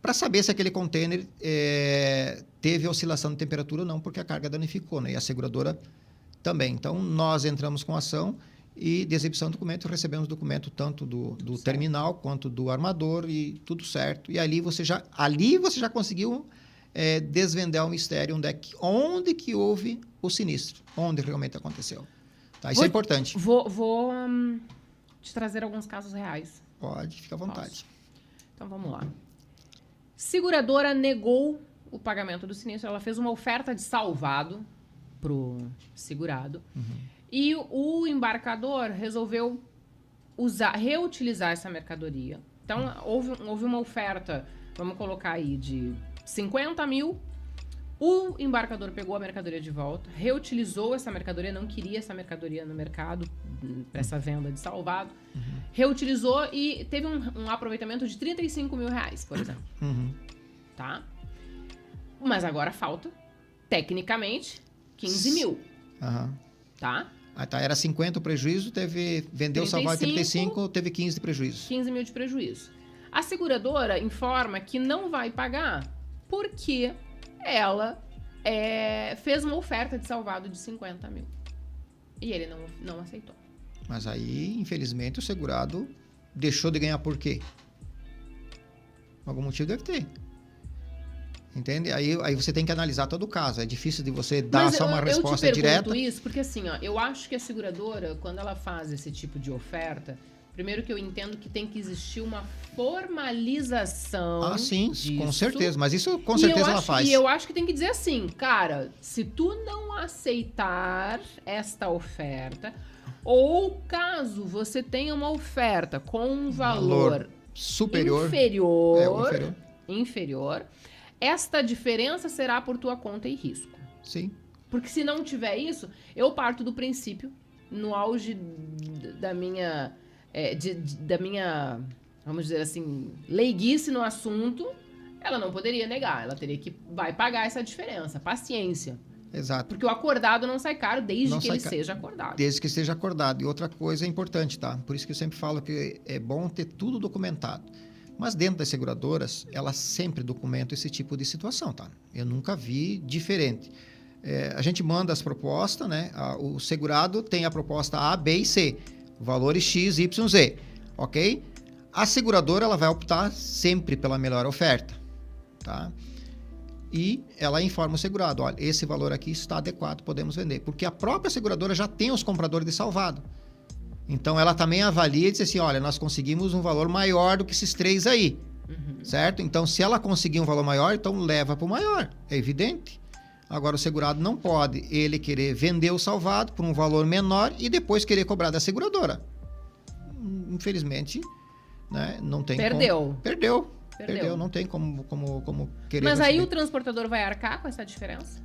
para saber se aquele container teve oscilação de temperatura ou não, porque a carga danificou, né? E a seguradora também. Então, nós entramos com ação e de exibição de documento, recebemos documento tanto do terminal quanto do armador e tudo certo. E ali você já conseguiu desvendar o mistério onde que houve o sinistro, onde realmente aconteceu. Tá? Isso é importante.
Vou te trazer alguns casos reais.
Pode, fica à vontade.
Posso? Então, vamos lá. Seguradora negou o pagamento do sinistro. Ela fez uma oferta de salvado pro segurado. E o embarcador resolveu reutilizar essa mercadoria. Então, houve uma oferta, vamos colocar aí, de 50 mil. O embarcador pegou a mercadoria de volta, reutilizou essa mercadoria, não queria essa mercadoria no mercado para essa venda de salvado. Reutilizou e teve um aproveitamento de 35 mil reais, por exemplo. Tá? Mas agora falta, tecnicamente, 15 mil. Tá?
Tá, era 50 o prejuízo, vendeu o salvado 35, teve 15 de prejuízo.
15 mil de prejuízo. A seguradora informa que não vai pagar porque ela fez uma oferta de salvado de 50 mil. E ele não aceitou.
Mas aí, infelizmente, o segurado deixou de ganhar por quê? Algum motivo deve ter. Entende? Aí você tem que analisar todo o caso. É difícil de você dar só uma resposta direta.
Eu te pergunto isso porque, assim, eu acho que a seguradora, quando ela faz esse tipo de oferta, primeiro que eu entendo que tem que existir uma formalização
sim,
disso.
Com certeza. Mas isso, com certeza, ela faz.
E eu acho que tem que dizer assim, cara, se tu não aceitar esta oferta, ou caso você tenha uma oferta com um valor inferior, esta diferença será por tua conta e risco.
Sim.
Porque se não tiver isso, eu parto do princípio, no auge da minha, vamos dizer assim, leiguice no assunto, ela não poderia negar, ela vai pagar essa diferença, paciência.
Exato.
Porque o acordado não sai caro desde que ele seja acordado.
Desde que esteja acordado. E outra coisa importante, tá? Por isso que eu sempre falo que é bom ter tudo documentado. Mas dentro das seguradoras, elas sempre documentam esse tipo de situação, tá? Eu nunca vi diferente. A gente manda as propostas, né? O segurado tem a proposta A, B e C. Valores X, Y, Z. Ok? A seguradora, ela vai optar sempre pela melhor oferta, tá? E ela informa o segurado, olha, esse valor aqui está adequado, podemos vender. Porque a própria seguradora já tem os compradores de salvado. Então, ela também avalia e diz assim, olha, nós conseguimos um valor maior do que esses 3 aí, certo? Então, se ela conseguir um valor maior, então leva para o maior, é evidente. Agora, o segurado não pode ele querer vender o salvado por um valor menor e depois querer cobrar da seguradora. Infelizmente, né, não tem como... Perdeu. Não tem como querer...
Mas aí
receber.
o transportador vai arcar com essa diferença?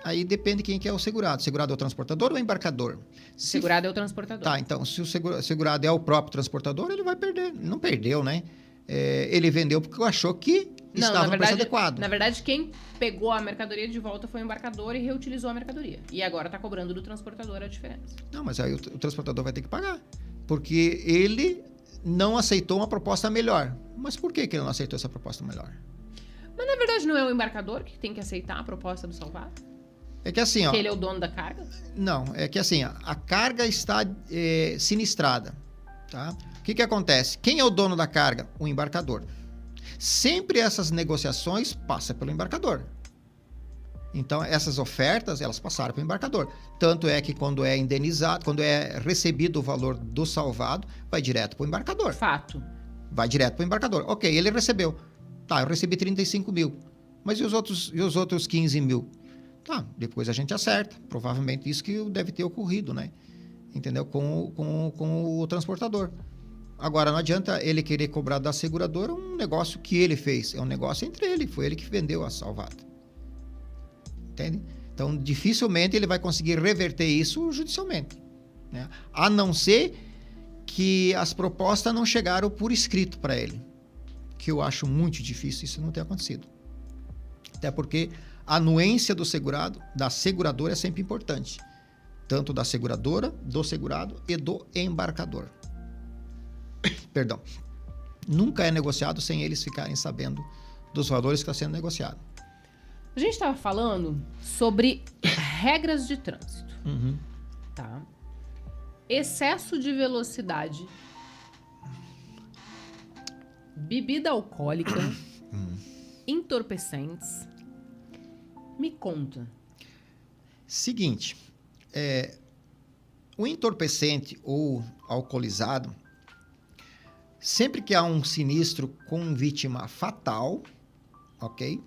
Aí depende de quem que é o segurado. O segurado é o transportador ou o embarcador?
O segurado é o transportador.
Tá, então, se o segurado é o próprio transportador, ele vai perder. Não perdeu, né? Ele vendeu porque achou que estava no preço adequado.
Na verdade, quem pegou a mercadoria de volta foi o embarcador e reutilizou a mercadoria. E agora está cobrando do transportador a diferença.
Não, mas aí o transportador vai ter que pagar. Porque ele não aceitou uma proposta melhor. Mas por que ele não aceitou essa proposta melhor?
Mas na verdade não é o embarcador que tem que aceitar a proposta do salvado?
É que assim, ó...
Porque ele é o dono da carga?
Não, é que assim, ó, a carga está sinistrada, tá? O que acontece? Quem é o dono da carga? O embarcador. Sempre essas negociações passam pelo embarcador. Então, essas ofertas, elas passaram para o embarcador. Tanto é que quando é indenizado, quando é recebido o valor do salvado, vai direto para o embarcador.
Fato.
Vai direto para o embarcador. Ok, ele recebeu. Tá, eu recebi 35 mil. Mas e os outros 15 mil? Tá, depois a gente acerta. Provavelmente isso que deve ter ocorrido, né? Entendeu? Com o transportador. Agora, não adianta ele querer cobrar da seguradora um negócio que ele fez. É um negócio entre ele. Foi ele que vendeu a salvada. Entende? Então, dificilmente ele vai conseguir reverter isso judicialmente, né? A não ser que as propostas não chegaram por escrito para ele. Que eu acho muito difícil isso não ter acontecido. Até porque a anuência do segurado, da seguradora, é sempre importante. Tanto da seguradora, do segurado e do embarcador. Perdão. Nunca é negociado sem eles ficarem sabendo dos valores que está sendo negociado.
A gente estava falando sobre regras de trânsito.
Uhum.
Tá? Excesso de velocidade, bebida alcoólica, entorpecentes. Me conta.
Seguinte, o entorpecente ou alcoolizado, sempre que há um sinistro com vítima fatal, ok?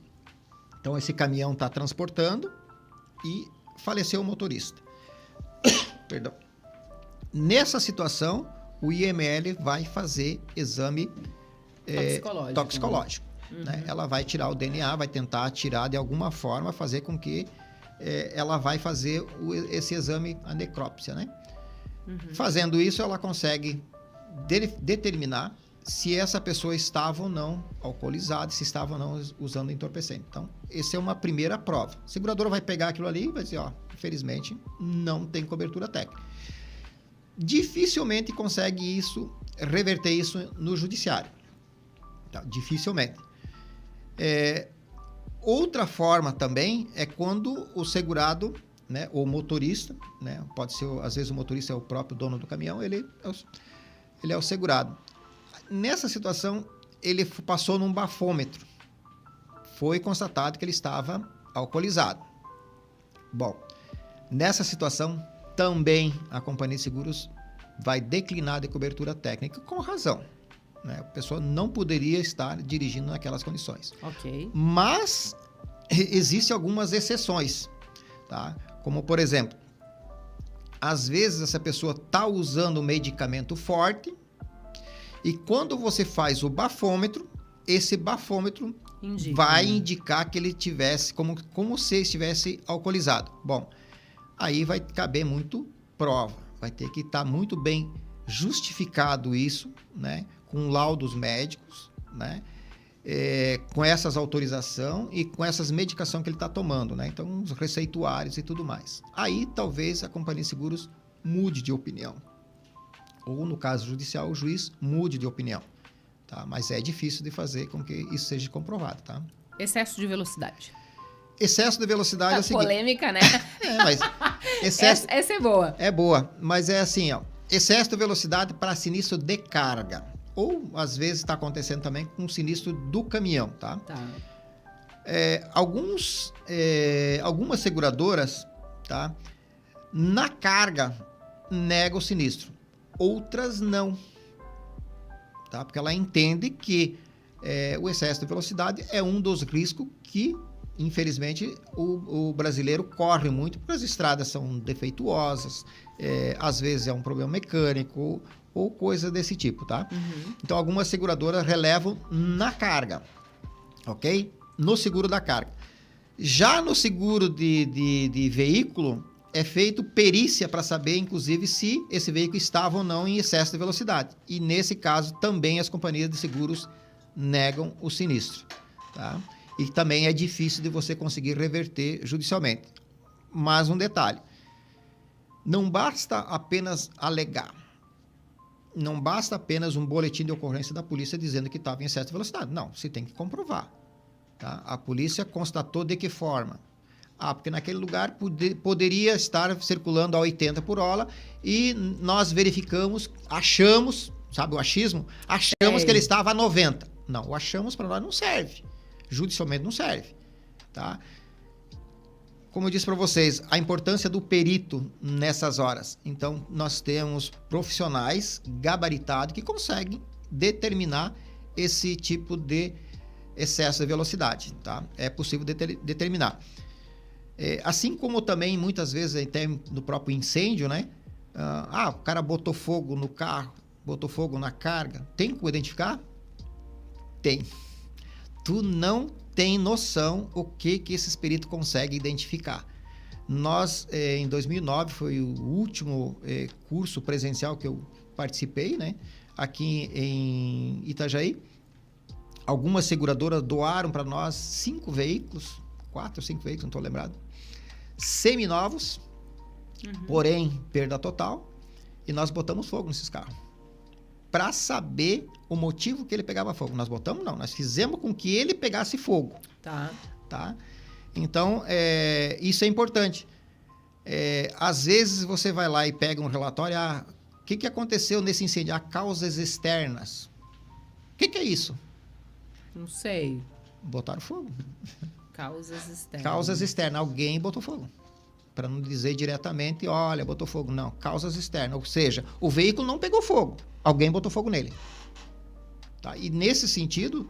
Então, esse caminhão está transportando e faleceu o motorista. Perdão. Nessa situação, o IML vai fazer exame toxicológico. Né? Ela vai tirar o DNA, vai tentar tirar de alguma forma, fazer com que ela vai fazer esse exame, a necrópsia, né? Fazendo isso, ela consegue determinar se essa pessoa estava ou não alcoolizada, se estava ou não usando entorpecente. Então, essa é uma primeira prova. A seguradora vai pegar aquilo ali e vai dizer, ó, infelizmente, não tem cobertura técnica. Dificilmente consegue reverter isso no judiciário. Tá? Dificilmente. Outra forma também é quando o segurado, né, ou motorista, né, pode ser, às vezes o motorista é o próprio dono do caminhão, ele é o segurado. Nessa situação, ele passou num bafômetro. Foi constatado que ele estava alcoolizado. Bom, nessa situação, também a companhia de seguros vai declinar de cobertura técnica com razão. Né? A pessoa não poderia estar dirigindo naquelas condições.
Ok.
Mas existem algumas exceções, tá? Como, por exemplo, às vezes essa pessoa está usando um medicamento forte e quando você faz o bafômetro, esse bafômetro vai indicar que ele tivesse, como se estivesse alcoolizado. Bom, aí vai caber muito prova, vai ter que estar muito bem justificado isso, né? Com laudos médicos, né? Com essas autorizações e com essas medicações que ele está tomando, né? Então, os receituários e tudo mais. Aí, talvez, a companhia de seguros mude de opinião. Ou, no caso judicial, o juiz mude de opinião. Tá? Mas é difícil de fazer com que isso seja comprovado, tá?
Excesso de velocidade.
Excesso de velocidade é o seguinte...
Polêmica, né?
Mas... Excesso...
Essa é boa.
É boa, mas é assim, ó. Excesso de velocidade para sinistro de carga. Ou, às vezes, está acontecendo também com o sinistro do caminhão, tá?
Tá.
Algumas seguradoras, tá? Na carga, negam o sinistro. Outras não. Tá? Porque ela entende que o excesso de velocidade é um dos riscos que infelizmente, o brasileiro corre muito porque as estradas são defeituosas, às vezes é um problema mecânico ou coisa desse tipo, tá? Então, algumas seguradoras relevam na carga, ok? No seguro da carga. Já no seguro de veículo, é feito perícia para saber, inclusive, se esse veículo estava ou não em excesso de velocidade. E, nesse caso, também as companhias de seguros negam o sinistro, tá? E também é difícil de você conseguir reverter judicialmente. Mas um detalhe, não basta apenas alegar, não basta apenas um boletim de ocorrência da polícia dizendo que estava em excesso de velocidade. Não, você tem que comprovar. Tá? A polícia constatou de que forma? Porque naquele lugar poderia estar circulando a 80 por hora e nós verificamos, achamos, sabe o achismo? Achamos que ele estava a 90. Não, o achamos para nós não serve. Judicialmente não serve. Tá? Como eu disse para vocês, a importância do perito nessas horas. Então, nós temos profissionais gabaritados que conseguem determinar esse tipo de excesso de velocidade. Tá? É possível determinar. Assim como também, muitas vezes, até no próprio incêndio, né? O cara botou fogo no carro, botou fogo na carga. Tem como identificar? Tem. Tu não tem noção o que esses peritos conseguem identificar. Nós, em 2009, foi o último curso presencial que eu participei, né? Aqui em Itajaí. Algumas seguradoras doaram para nós 5 veículos, 4 ou 5 veículos, não estou lembrado, seminovos, porém, perda total, e nós botamos fogo nesses carros. Para saber o motivo que ele pegava fogo. Nós botamos? Não, nós fizemos com que ele pegasse fogo. Tá? Então, isso é importante. Às vezes, você vai lá e pega um relatório, o que aconteceu nesse incêndio? Causas externas. O que é isso?
Não sei.
Botaram fogo.
Causas externas.
Causas externas. Alguém botou fogo. Para não dizer diretamente, olha, botou fogo. Não, causas externas. Ou seja, o veículo não pegou fogo. Alguém botou fogo nele. Tá? E nesse sentido,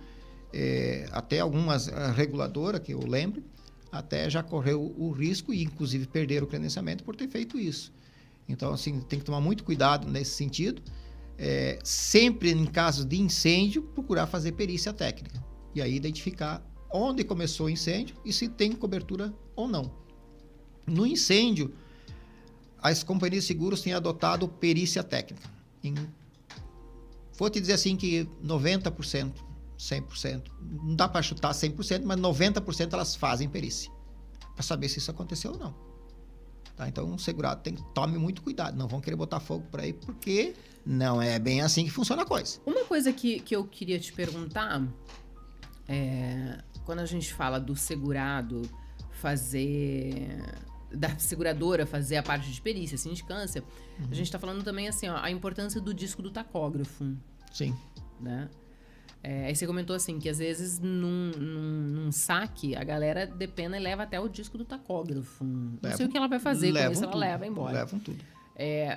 até algumas reguladoras, que eu lembro, até já correu o risco e, inclusive, perderam o credenciamento por ter feito isso. Então, assim, tem que tomar muito cuidado nesse sentido. Sempre, em caso de incêndio, procurar fazer perícia técnica. E aí, identificar onde começou o incêndio e se tem cobertura ou não. No incêndio, as companhias de seguros têm adotado perícia técnica. Vou te dizer assim que 90%, 100%, não dá para chutar 100%, mas 90% elas fazem perícia, para saber se isso aconteceu ou não. Tá? Então, um segurado tome muito cuidado, não vão querer botar fogo por aí, porque não é bem assim que funciona a coisa.
Uma coisa que eu queria te perguntar, quando a gente fala do segurado da seguradora fazer a parte de perícia, sindicância, a gente está falando também assim, a importância do disco do tacógrafo.
Sim.
Né? Aí você comentou assim, que às vezes num saque, a galera depena e leva até o disco do tacógrafo. Não sei o que ela vai fazer com isso, ela leva embora.
Levam tudo.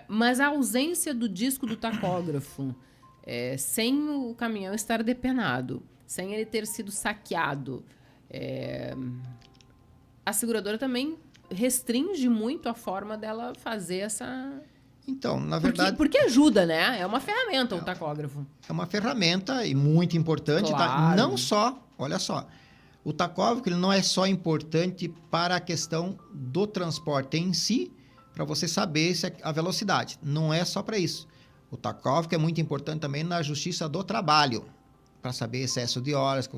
Mas a ausência do disco do tacógrafo, sem o caminhão estar depenado, sem ele ter sido saqueado, a seguradora também restringe muito a forma dela fazer essa...
Então, na verdade...
Porque ajuda, né? É uma ferramenta o tacógrafo.
É uma ferramenta e muito importante.
Claro.
Tá? Não só, olha só, o tacógrafo ele não é só importante para a questão do transporte em si, para você saber a velocidade. Não é só para isso. O tacógrafo é muito importante também na justiça do trabalho, para saber excesso de horas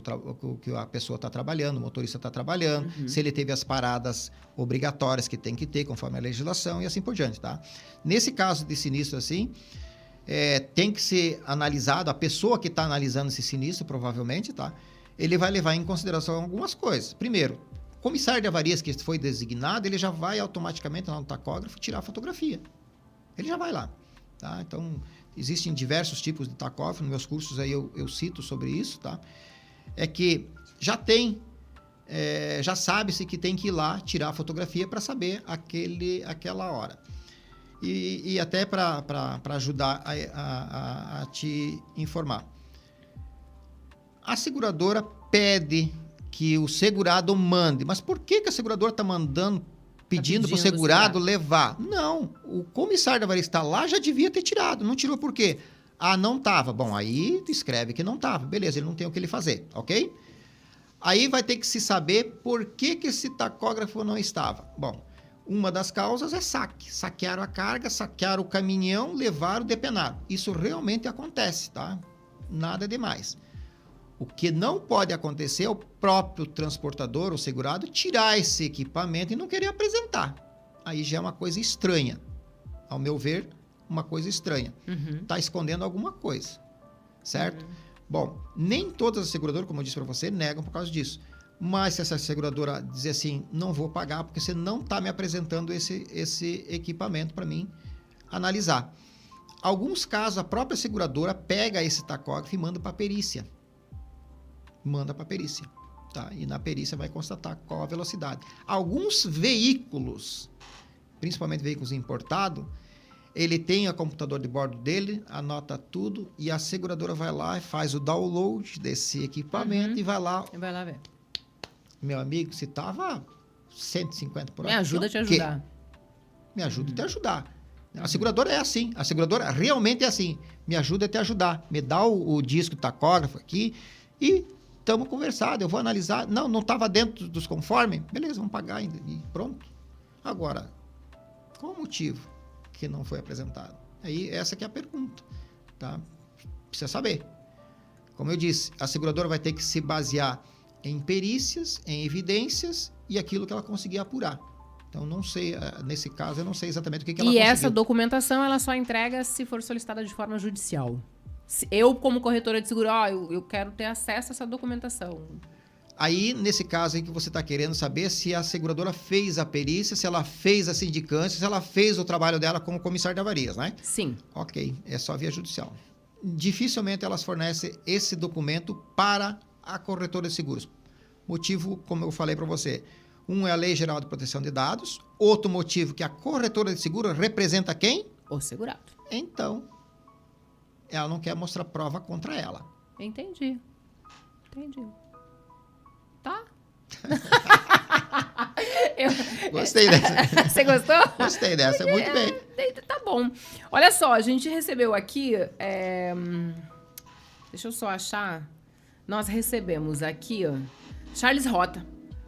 que a pessoa está trabalhando, o motorista está trabalhando, se ele teve as paradas obrigatórias que tem que ter, conforme a legislação, e assim por diante, tá? Nesse caso de sinistro assim, tem que ser analisado, a pessoa que está analisando esse sinistro, provavelmente, tá? Ele vai levar em consideração algumas coisas. Primeiro, o comissário de avarias que foi designado, ele já vai automaticamente lá no tacógrafo tirar a fotografia. Ele já vai lá, tá? Então... Existem diversos tipos de tacógrafo, nos meus cursos aí eu cito sobre isso, tá? É que já sabe-se que tem que ir lá tirar a fotografia para saber aquela hora. E até para ajudar a te informar. A seguradora pede que o segurado mande. Mas por que a seguradora está pedindo para o segurado levar? Não, o comissário da avaria está lá, já devia ter tirado. Não tirou por quê? Ah, não estava. Bom, aí escreve que não estava. Beleza, ele não tem o que ele fazer, ok? Aí vai ter que se saber por que esse tacógrafo não estava. Bom, uma das causas é saque. Saquearam a carga, saquearam o caminhão, levaram, depenaram. Isso realmente acontece, tá? Nada demais. O que não pode acontecer é o próprio transportador, o segurado, tirar esse equipamento e não querer apresentar. Aí já é uma coisa estranha. Ao meu ver, uma coisa estranha. Está escondendo alguma coisa, certo? Bom, nem todas as seguradoras, como eu disse para você, negam por causa disso. Mas se essa seguradora dizer assim, não vou pagar porque você não está me apresentando esse equipamento para mim analisar. Alguns casos, a própria seguradora pega esse tacógrafo e manda para a perícia. Tá? E na perícia vai constatar qual a velocidade. Alguns veículos, principalmente veículos importados, ele tem o computador de bordo dele, anota tudo e a seguradora vai lá e faz o download desse equipamento e vai lá
ver.
Meu amigo, se tava 150 por hora...
Me ajuda a te ajudar.
Me ajuda a te ajudar. A seguradora é assim. A seguradora realmente é assim. Me ajuda a te ajudar. Me dá o disco do tacógrafo aqui e estamos conversando. Eu vou analisar. Não estava dentro dos conformes? Beleza, vamos pagar ainda. E pronto. Agora, qual o motivo que não foi apresentado? Aí, essa que é a pergunta. Tá? Precisa saber. Como eu disse, a seguradora vai ter que se basear em perícias, em evidências e aquilo que ela conseguir apurar. Então, não sei, nesse caso, eu não sei exatamente o que ela conseguiu.
E essa documentação, ela só entrega se for solicitada de forma judicial. Eu, como corretora de seguro, eu quero ter acesso a essa documentação.
Aí, nesse caso aí que você está querendo saber se a seguradora fez a perícia, se ela fez a sindicância, se ela fez o trabalho dela como comissário de avarias, né?
Sim.
Ok, é só via judicial. Dificilmente elas fornecem esse documento para a corretora de seguros. Motivo, como eu falei para você, um é a Lei Geral de Proteção de Dados, outro motivo que a corretora de seguros representa quem?
O segurado. Então,
ela não quer mostrar prova contra ela.
Entendi. Tá?
Gostei dessa.
Você gostou?
Gostei dessa, muito bem.
Tá bom. Olha só, a gente recebeu aqui... Deixa eu só achar... Nós recebemos aqui, ó, Charles Rota.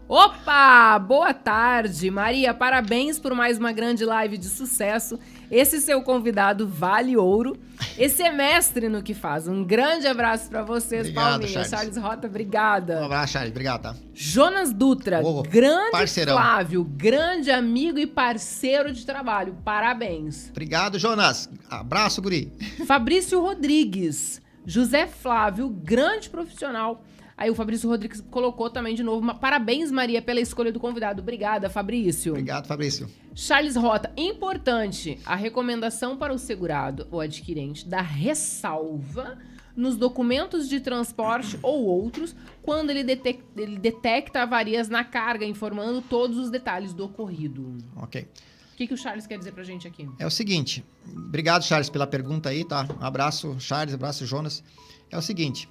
Opa! Boa tarde, Maria. Parabéns por mais uma grande live de sucesso. Esse seu convidado vale ouro. Esse é mestre no que faz. Um grande abraço para vocês,
obrigado,
Palminha. Charles Rota, obrigada.
Um abraço, Charles. Obrigado, tá?
Jonas Dutra, grande
parceirão.
Flávio, grande amigo e parceiro de trabalho. Parabéns.
Obrigado, Jonas. Abraço, guri.
Fabrício Rodrigues. José Flávio, grande profissional. Aí o Fabrício Rodrigues colocou também de novo. Parabéns, Maria, pela escolha do convidado. Obrigada, Fabrício.
Obrigado, Fabrício.
Charles Rota, importante a recomendação para o segurado ou adquirente da ressalva nos documentos de transporte ou outros quando ele detecta avarias na carga, informando todos os detalhes do ocorrido.
Ok.
O que o Charles quer dizer pra gente aqui?
É o seguinte, obrigado, Charles, pela pergunta aí, tá? Um abraço, Charles, abraço, Jonas. É o seguinte,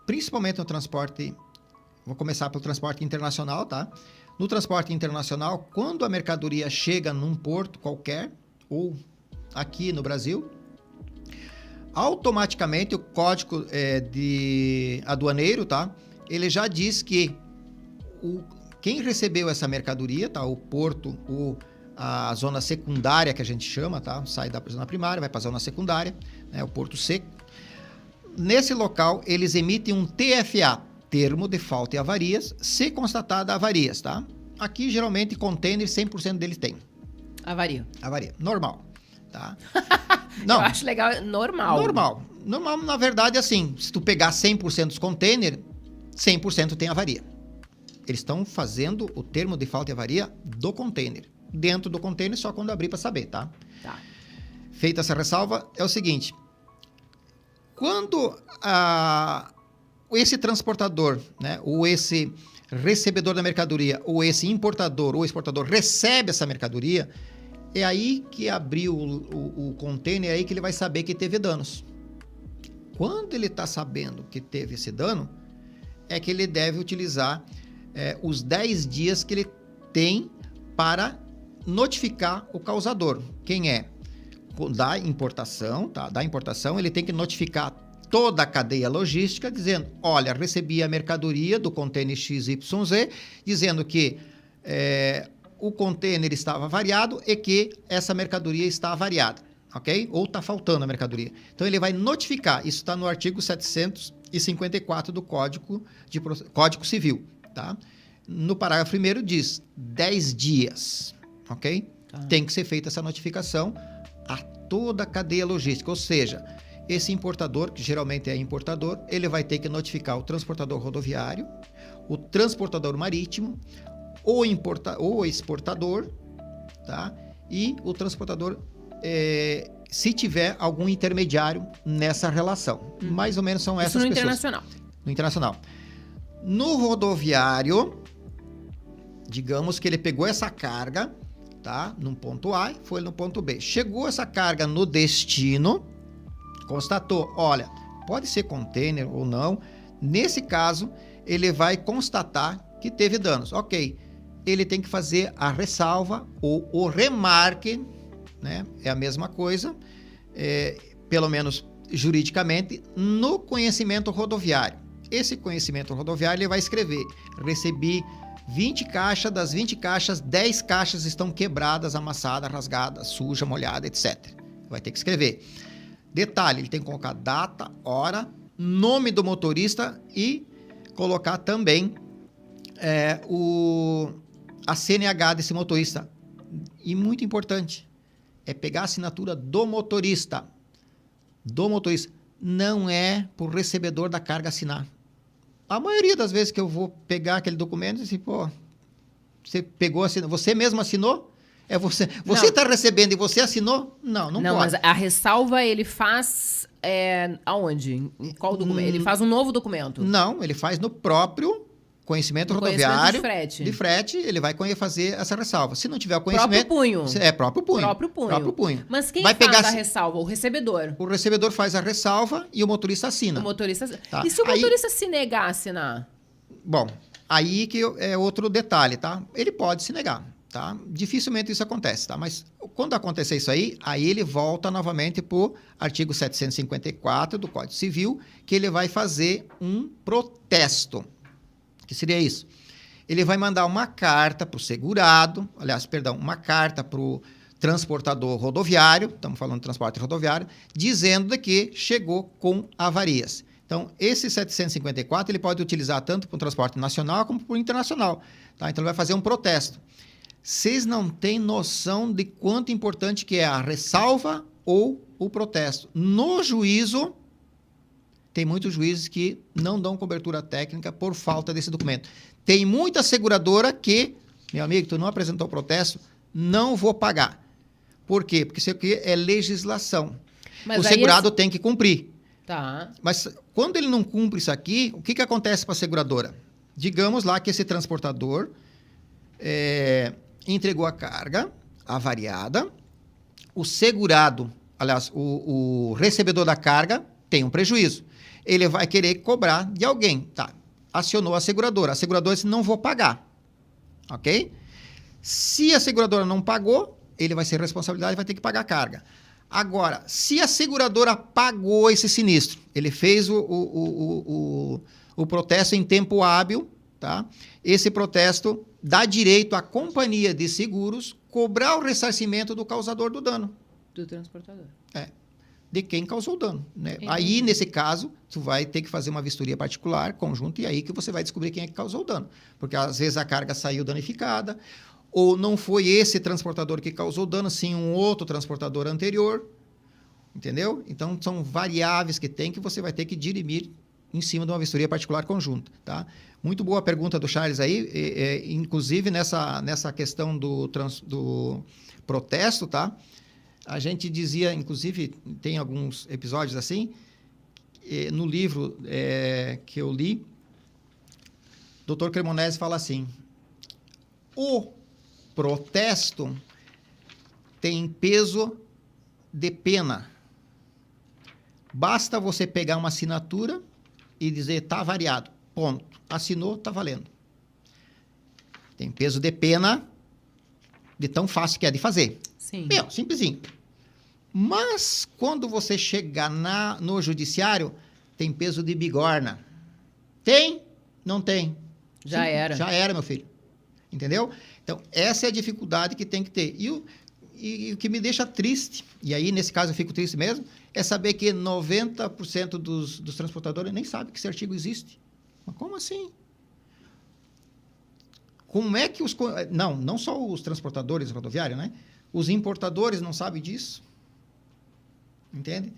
principalmente no transporte, vou começar pelo transporte internacional, tá? No transporte internacional, quando a mercadoria chega num porto qualquer, ou aqui no Brasil, automaticamente o código de aduaneiro, tá? Ele já diz que quem recebeu essa mercadoria, tá? O porto, a zona secundária que a gente chama, tá? Sai da zona primária, vai para a zona secundária, né? O porto seco. Nesse local, eles emitem um TFA, Termo de Falta e Avarias, se constatada avarias, tá? Aqui, geralmente, container, 100% deles tem.
Avaria.
Normal, tá? Não,
eu acho legal, normal.
Normal, na verdade, assim, se tu pegar 100% dos containers, 100% tem avaria. Eles estão fazendo o termo de falta e avaria do container. Dentro do container, só quando abrir para saber, tá?
Tá.
Feita essa ressalva, é o seguinte. Quando esse transportador, né, ou esse recebedor da mercadoria, ou esse importador ou exportador recebe essa mercadoria, é aí que abriu o container, é aí que ele vai saber que teve danos. Quando ele está sabendo que teve esse dano, é que ele deve utilizar os 10 dias que ele tem para notificar o causador. Quem é? Da importação, tá? Da importação, ele tem que notificar toda a cadeia logística, dizendo, olha, recebi a mercadoria do container XYZ, dizendo que o container estava variado e que essa mercadoria está variada, ok? Ou está faltando a mercadoria. Então, ele vai notificar, isso está no artigo 754 do Código Civil, tá? No parágrafo 1º diz 10 dias, ok? Tem que ser feita essa notificação a toda a cadeia logística, ou seja, esse importador, que geralmente é importador, ele vai ter que notificar o transportador rodoviário, o transportador marítimo, o exportador, tá? E o transportador, se tiver algum intermediário nessa relação. Mais ou menos são essas pessoas.
Internacional.
No internacional. No rodoviário, digamos que ele pegou essa carga, tá? Num ponto A, foi no ponto B. Chegou essa carga no destino, constatou, olha, pode ser container ou não. Nesse caso, ele vai constatar que teve danos. Ok, ele tem que fazer a ressalva ou o remarque, né? É a mesma coisa, pelo menos juridicamente, no conhecimento rodoviário. Esse conhecimento rodoviário, ele vai escrever, recebi 20 caixas, das 20 caixas, 10 caixas estão quebradas, amassadas, rasgadas, suja, molhada, etc. Vai ter que escrever. Detalhe, ele tem que colocar data, hora, nome do motorista e colocar também a CNH desse motorista. E muito importante, é pegar a assinatura do motorista. Não é para o recebedor da carga assinar. A maioria das vezes que eu vou pegar aquele documento, assim, pô, você pegou, assinou, você mesmo assinou? É você está recebendo e você assinou? Não pode.
Não, mas a ressalva ele faz aonde? Em qual documento? Ele faz um novo documento?
Não, ele faz no próprio conhecimento rodoviário.
De frete.
Ele vai fazer essa ressalva. Se não tiver o conhecimento...
Próprio punho.
Próprio punho.
Mas quem
vai
faz
pegar
a ressalva? O recebedor.
O recebedor faz a ressalva e o motorista assina.
Tá. E se o motorista se negar a assinar?
Bom, aí que é outro detalhe, tá? Ele pode se negar, tá? Dificilmente isso acontece, tá? Mas quando acontecer isso aí ele volta novamente para o artigo 754 do Código Civil, que ele vai fazer um protesto. Que seria isso? Ele vai mandar uma carta para o segurado, uma carta para o transportador rodoviário, estamos falando de transporte rodoviário, dizendo que chegou com avarias. Então, esse 754 ele pode utilizar tanto para o transporte nacional como para o internacional. Tá? Então, ele vai fazer um protesto. Vocês não têm noção de quanto importante que é a ressalva ou o protesto. No juízo, tem muitos juízes que não dão cobertura técnica por falta desse documento. Tem muita seguradora que, meu amigo, tu não apresentou o protesto, não vou pagar. Por quê? Porque isso aqui é legislação. Mas o segurado tem que cumprir.
Tá.
Mas quando ele não cumpre isso aqui, o que acontece para a seguradora? Digamos lá que esse transportador entregou a carga avariada, o segurado, o recebedor da carga tem um prejuízo. Ele vai querer cobrar de alguém. Tá, acionou a seguradora disse, não vou pagar. Ok? Se a seguradora não pagou, ele vai ser responsabilidade e vai ter que pagar a carga. Agora, se a seguradora pagou esse sinistro, ele fez o protesto em tempo hábil, tá? Esse protesto dá direito à companhia de seguros cobrar o ressarcimento do causador do dano.
Do transportador.
De quem causou o dano, né? Aí, nesse caso, tu vai ter que fazer uma vistoria particular, conjunta, e aí que você vai descobrir quem é que causou o dano. Porque, às vezes, a carga saiu danificada, ou não foi esse transportador que causou o dano, sim um outro transportador anterior, entendeu? Então, são variáveis que você vai ter que dirimir em cima de uma vistoria particular conjunta, tá? Muito boa a pergunta do Charles aí, inclusive nessa questão do protesto, tá? A gente dizia, inclusive, tem alguns episódios assim, no livro que eu li, o Dr. Cremonese fala assim, o protesto tem peso de pena. Basta você pegar uma assinatura e dizer, está variado, desconto. Assinou, tá valendo. Tem peso de pena de tão fácil que é de fazer.
Sim.
Simplesinho. Mas, quando você chegar no judiciário, tem peso de bigorna. Tem? Não tem.
Já era.
Já era, meu filho. Entendeu? Então, essa é a dificuldade que tem que ter. E o que me deixa triste, e aí, nesse caso, eu fico triste mesmo, é saber que 90% dos transportadores nem sabem que esse artigo existe. Mas como assim? Como é que não só os transportadores rodoviários, né? Os importadores não sabem disso. Entende?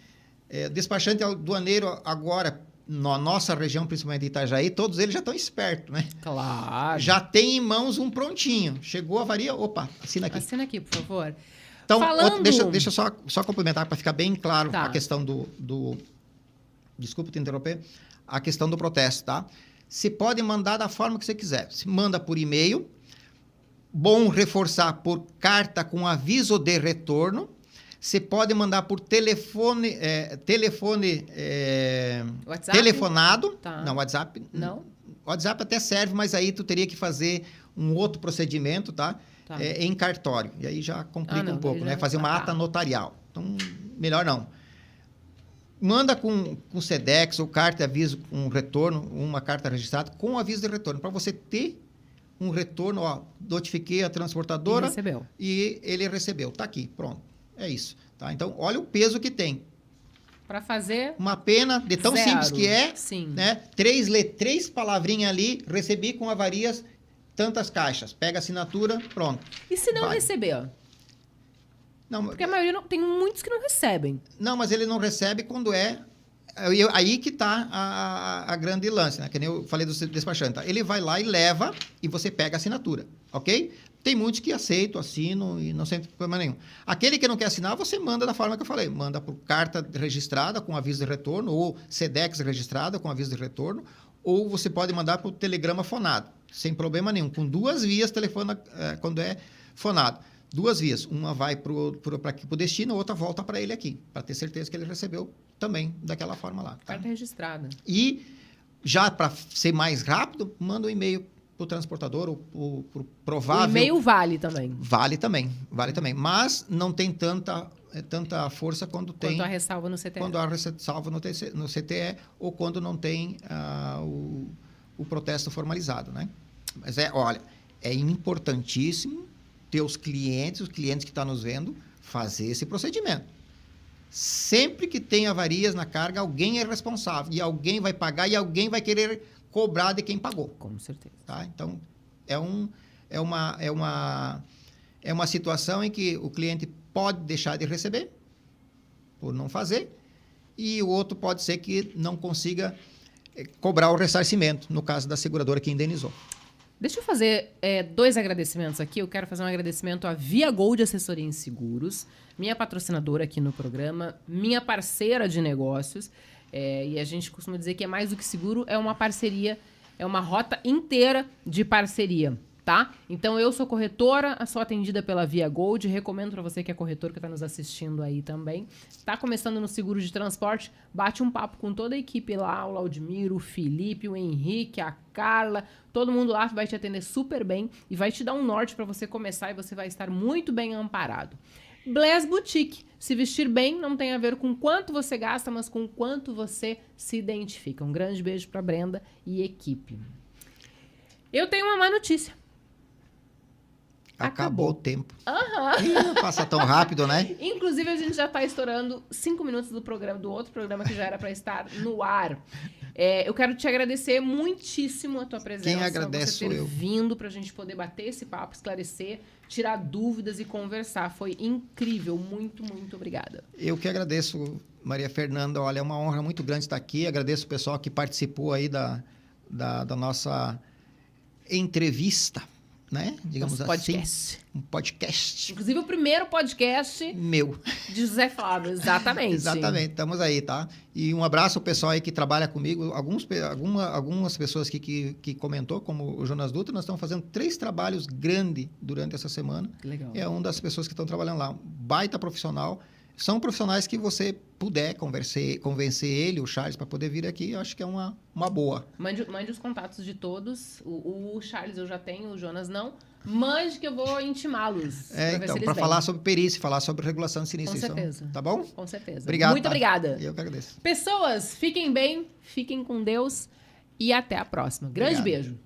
Despachante aduaneiro agora, na nossa região, principalmente Itajaí, todos eles já estão espertos, né?
Claro.
Já tem em mãos um prontinho. Chegou a avaria, opa, assina aqui.
Assina aqui, por favor.
Então,
Falando...
deixa eu só complementar para ficar bem claro
Tá.
a questão do... Desculpa te interromper. A questão do protesto, tá? Você pode mandar da forma que você quiser. Se manda por e-mail. Bom reforçar por carta com aviso de retorno. Você pode mandar por telefone...
WhatsApp?
telefonado.
Tá.
Não, WhatsApp...
Não?
WhatsApp até serve, mas aí tu teria que fazer um outro procedimento, tá?
Tá.
Em cartório. E aí já complica
não,
um pouco,
daí
né?
já-
Fazer uma
tá.
ata notarial. Então, melhor não. Manda com SEDEX ou carta de aviso com retorno, uma carta registrada com aviso de retorno, para você ter um retorno, ó, notifiquei a transportadora
E recebeu.
e ele recebeu. Tá aqui, pronto. É isso, tá? Então, olha o peso que tem.
Para fazer
Uma pena de tão
zero.
simples que é,
Sim.
né? Três palavrinhas ali, recebi com avarias tantas caixas. Pega a assinatura, pronto.
E se não
Vai.
receber?
Não,
Porque a maioria não... Tem muitos que não recebem.
não, mas ele não recebe quando é... Aí que está a grande lance, né? Que nem eu falei do despachante. Tá? Ele vai lá e leva e você pega a assinatura, ok? Tem muitos que aceitam, assinam e não tem problema nenhum. Aquele que não quer assinar, você manda da forma que eu falei. Manda por carta registrada com aviso de retorno ou SEDEX registrada com aviso de retorno, ou você pode mandar por telegrama fonado, sem problema nenhum. Com 2 vias, telefona quando é fonado. 2 vias. Uma vai para o destino, a outra volta para ele aqui, para ter certeza que ele recebeu também daquela forma lá. Tá?
Carta registrada.
E, já para ser mais rápido, manda um e-mail para o transportador, ou pro provável...
O e-mail vale também.
Vale também. Mas não tem tanta força quando tem...
Quanto a ressalva no CTE.
Quando há ressalva no CTE ou quando não tem o protesto formalizado, né? Mas olha, é importantíssimo ter os clientes que estão nos vendo, fazer esse procedimento. Sempre que tem avarias na carga, alguém é responsável, e alguém vai pagar, e alguém vai querer cobrar de quem pagou.
Com certeza.
Tá? Então, é uma situação em que o cliente pode deixar de receber, por não fazer, e o outro pode ser que não consiga cobrar o ressarcimento, no caso da seguradora que indenizou.
Deixa eu fazer 2 agradecimentos aqui. Eu quero fazer um agradecimento à Via Gold Assessoria em Seguros, minha patrocinadora aqui no programa, minha parceira de negócios. E a gente costuma dizer que é mais do que seguro, é uma parceria, é uma rota inteira de parceria, tá? Então, eu sou corretora, sou atendida pela Via Gold, recomendo para você que é corretor, que está nos assistindo aí também. Tá começando no seguro de transporte, bate um papo com toda a equipe lá, o Laudimiro, o Felipe, o Henrique, a Carla, todo mundo lá vai te atender super bem e vai te dar um norte para você começar e você vai estar muito bem amparado. Bless Boutique. Se vestir bem não tem a ver com quanto você gasta, mas com quanto você se identifica. Um grande beijo para Brenda e equipe. Eu tenho uma má notícia.
Acabou o tempo.
Aham.
Ih, passa tão rápido, né?
Inclusive, a gente já está estourando 5 minutos do outro programa que já era para estar no ar. Eu quero te agradecer muitíssimo a tua presença.
Quem agradece
você ter
sou eu.
vindo para a gente poder bater esse papo, esclarecer, tirar dúvidas e conversar. Foi incrível. Muito, muito obrigada.
Eu que agradeço, Maria Fernanda. Olha, é uma honra muito grande estar aqui. Agradeço o pessoal que participou aí da nossa entrevista, né? Digamos
Nosso
assim.
podcast.
Um podcast
Inclusive, o primeiro podcast
meu.
de José Flávio. Exatamente.
Exatamente, estamos aí, tá? E um abraço ao pessoal aí que trabalha comigo. Algumas pessoas que comentou, como o Jonas Dutra, nós estamos fazendo 3 trabalhos grandes durante essa semana.
Que legal.
É uma das pessoas que estão trabalhando lá. Baita profissional, São profissionais que você puder convencer ele, o Charles, para poder vir aqui, eu acho que é uma boa.
Mande os contatos de todos. O Charles eu já tenho, o Jonas não. Mande que eu vou intimá-los.
Então, para falar sobre perícia, falar sobre regulação de sinistro.
Com certeza.
Tá bom?
Com certeza.
Obrigado.
Muito obrigada.
Eu que agradeço.
Pessoas, fiquem bem, fiquem com Deus e até a próxima. Grande
Obrigado.
beijo.